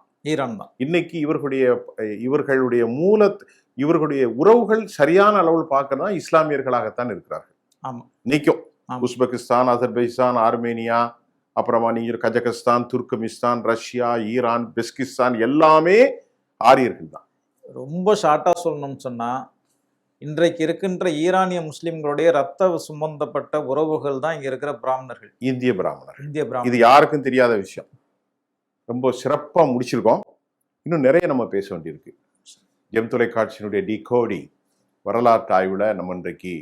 இன்னைக்கு இவர்களுடைய இவர்களுடைய உறவுகள் சரியான அளவில் பார்க்கறதா இஸ்லாமியர்களாகத்தான் இருக்கிறார்கள். ஆமா, நிக்கும். உஸ்பெகிஸ்தான், அசர்பைஜான், ஆர்மேனியா, அப்புறமா நீங்க கஜகஸ்தான், துர்க்மெனிஸ்தான், ரஷ்யா, ஈரான், பெஸ்கிஸ்தான் எல்லாமே ஆரியர்கள் தான். ரொம்ப ஷார்ட்டா சொல்லணும்னு சொன்னா, இன்றைக்கு இருக்கின்ற ஈரானிய முஸ்லிம்களுடைய ரத்த சுமந்தப்பட்ட உறவுகள் தான் இங்க இருக்கிற பிராமணர்கள், இந்திய பிராமணர். இது யாருக்கும் தெரியாத விஷயம். ரொம்ப சிறப்பா முடிச்சிருக்கோம். இன்னும் நிறைய நம்ம பேச வேண்டியிருக்கு. ஜெம் தொலைக்காட்சியினுடைய டிகோடிங் வரலாற்று ஆய்வுல நம்ம இன்றைக்கு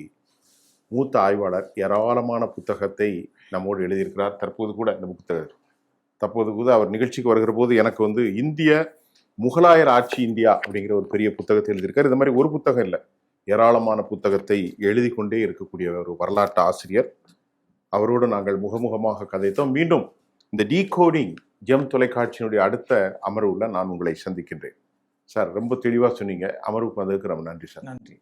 மூத்த ஆய்வாளர் ஏராளமான புத்தகத்தை நம்மோடு எழுதியிருக்கிறார். தற்போது கூட அவர் நிகழ்ச்சிக்கு வருகிற போது எனக்கு வந்து இந்திய முகலாயர் ஆட்சி இந்தியா அப்படிங்கிற ஒரு பெரிய புத்தகத்தை எழுதியிருக்கார். இந்த மாதிரி ஒரு புத்தகம் இல்லை, ஏராளமான புத்தகத்தை எழுதி கொண்டே இருக்கக்கூடிய ஒரு வரலாற்று ஆசிரியர். அவரோடு நாங்கள் முகமுகமாக கதைத்தோம். மீண்டும் இந்த டிகோடிங் ஜெம் தொலைக்காட்சியினுடைய அடுத்த அமர்வுல நான் உங்களை சந்திக்கின்றேன். சார், ரொம்ப தெளிவாக சொன்னீங்க. அமர்வுக்கு வந்ததுக்கு ரொம்ப நன்றி சார். நன்றி.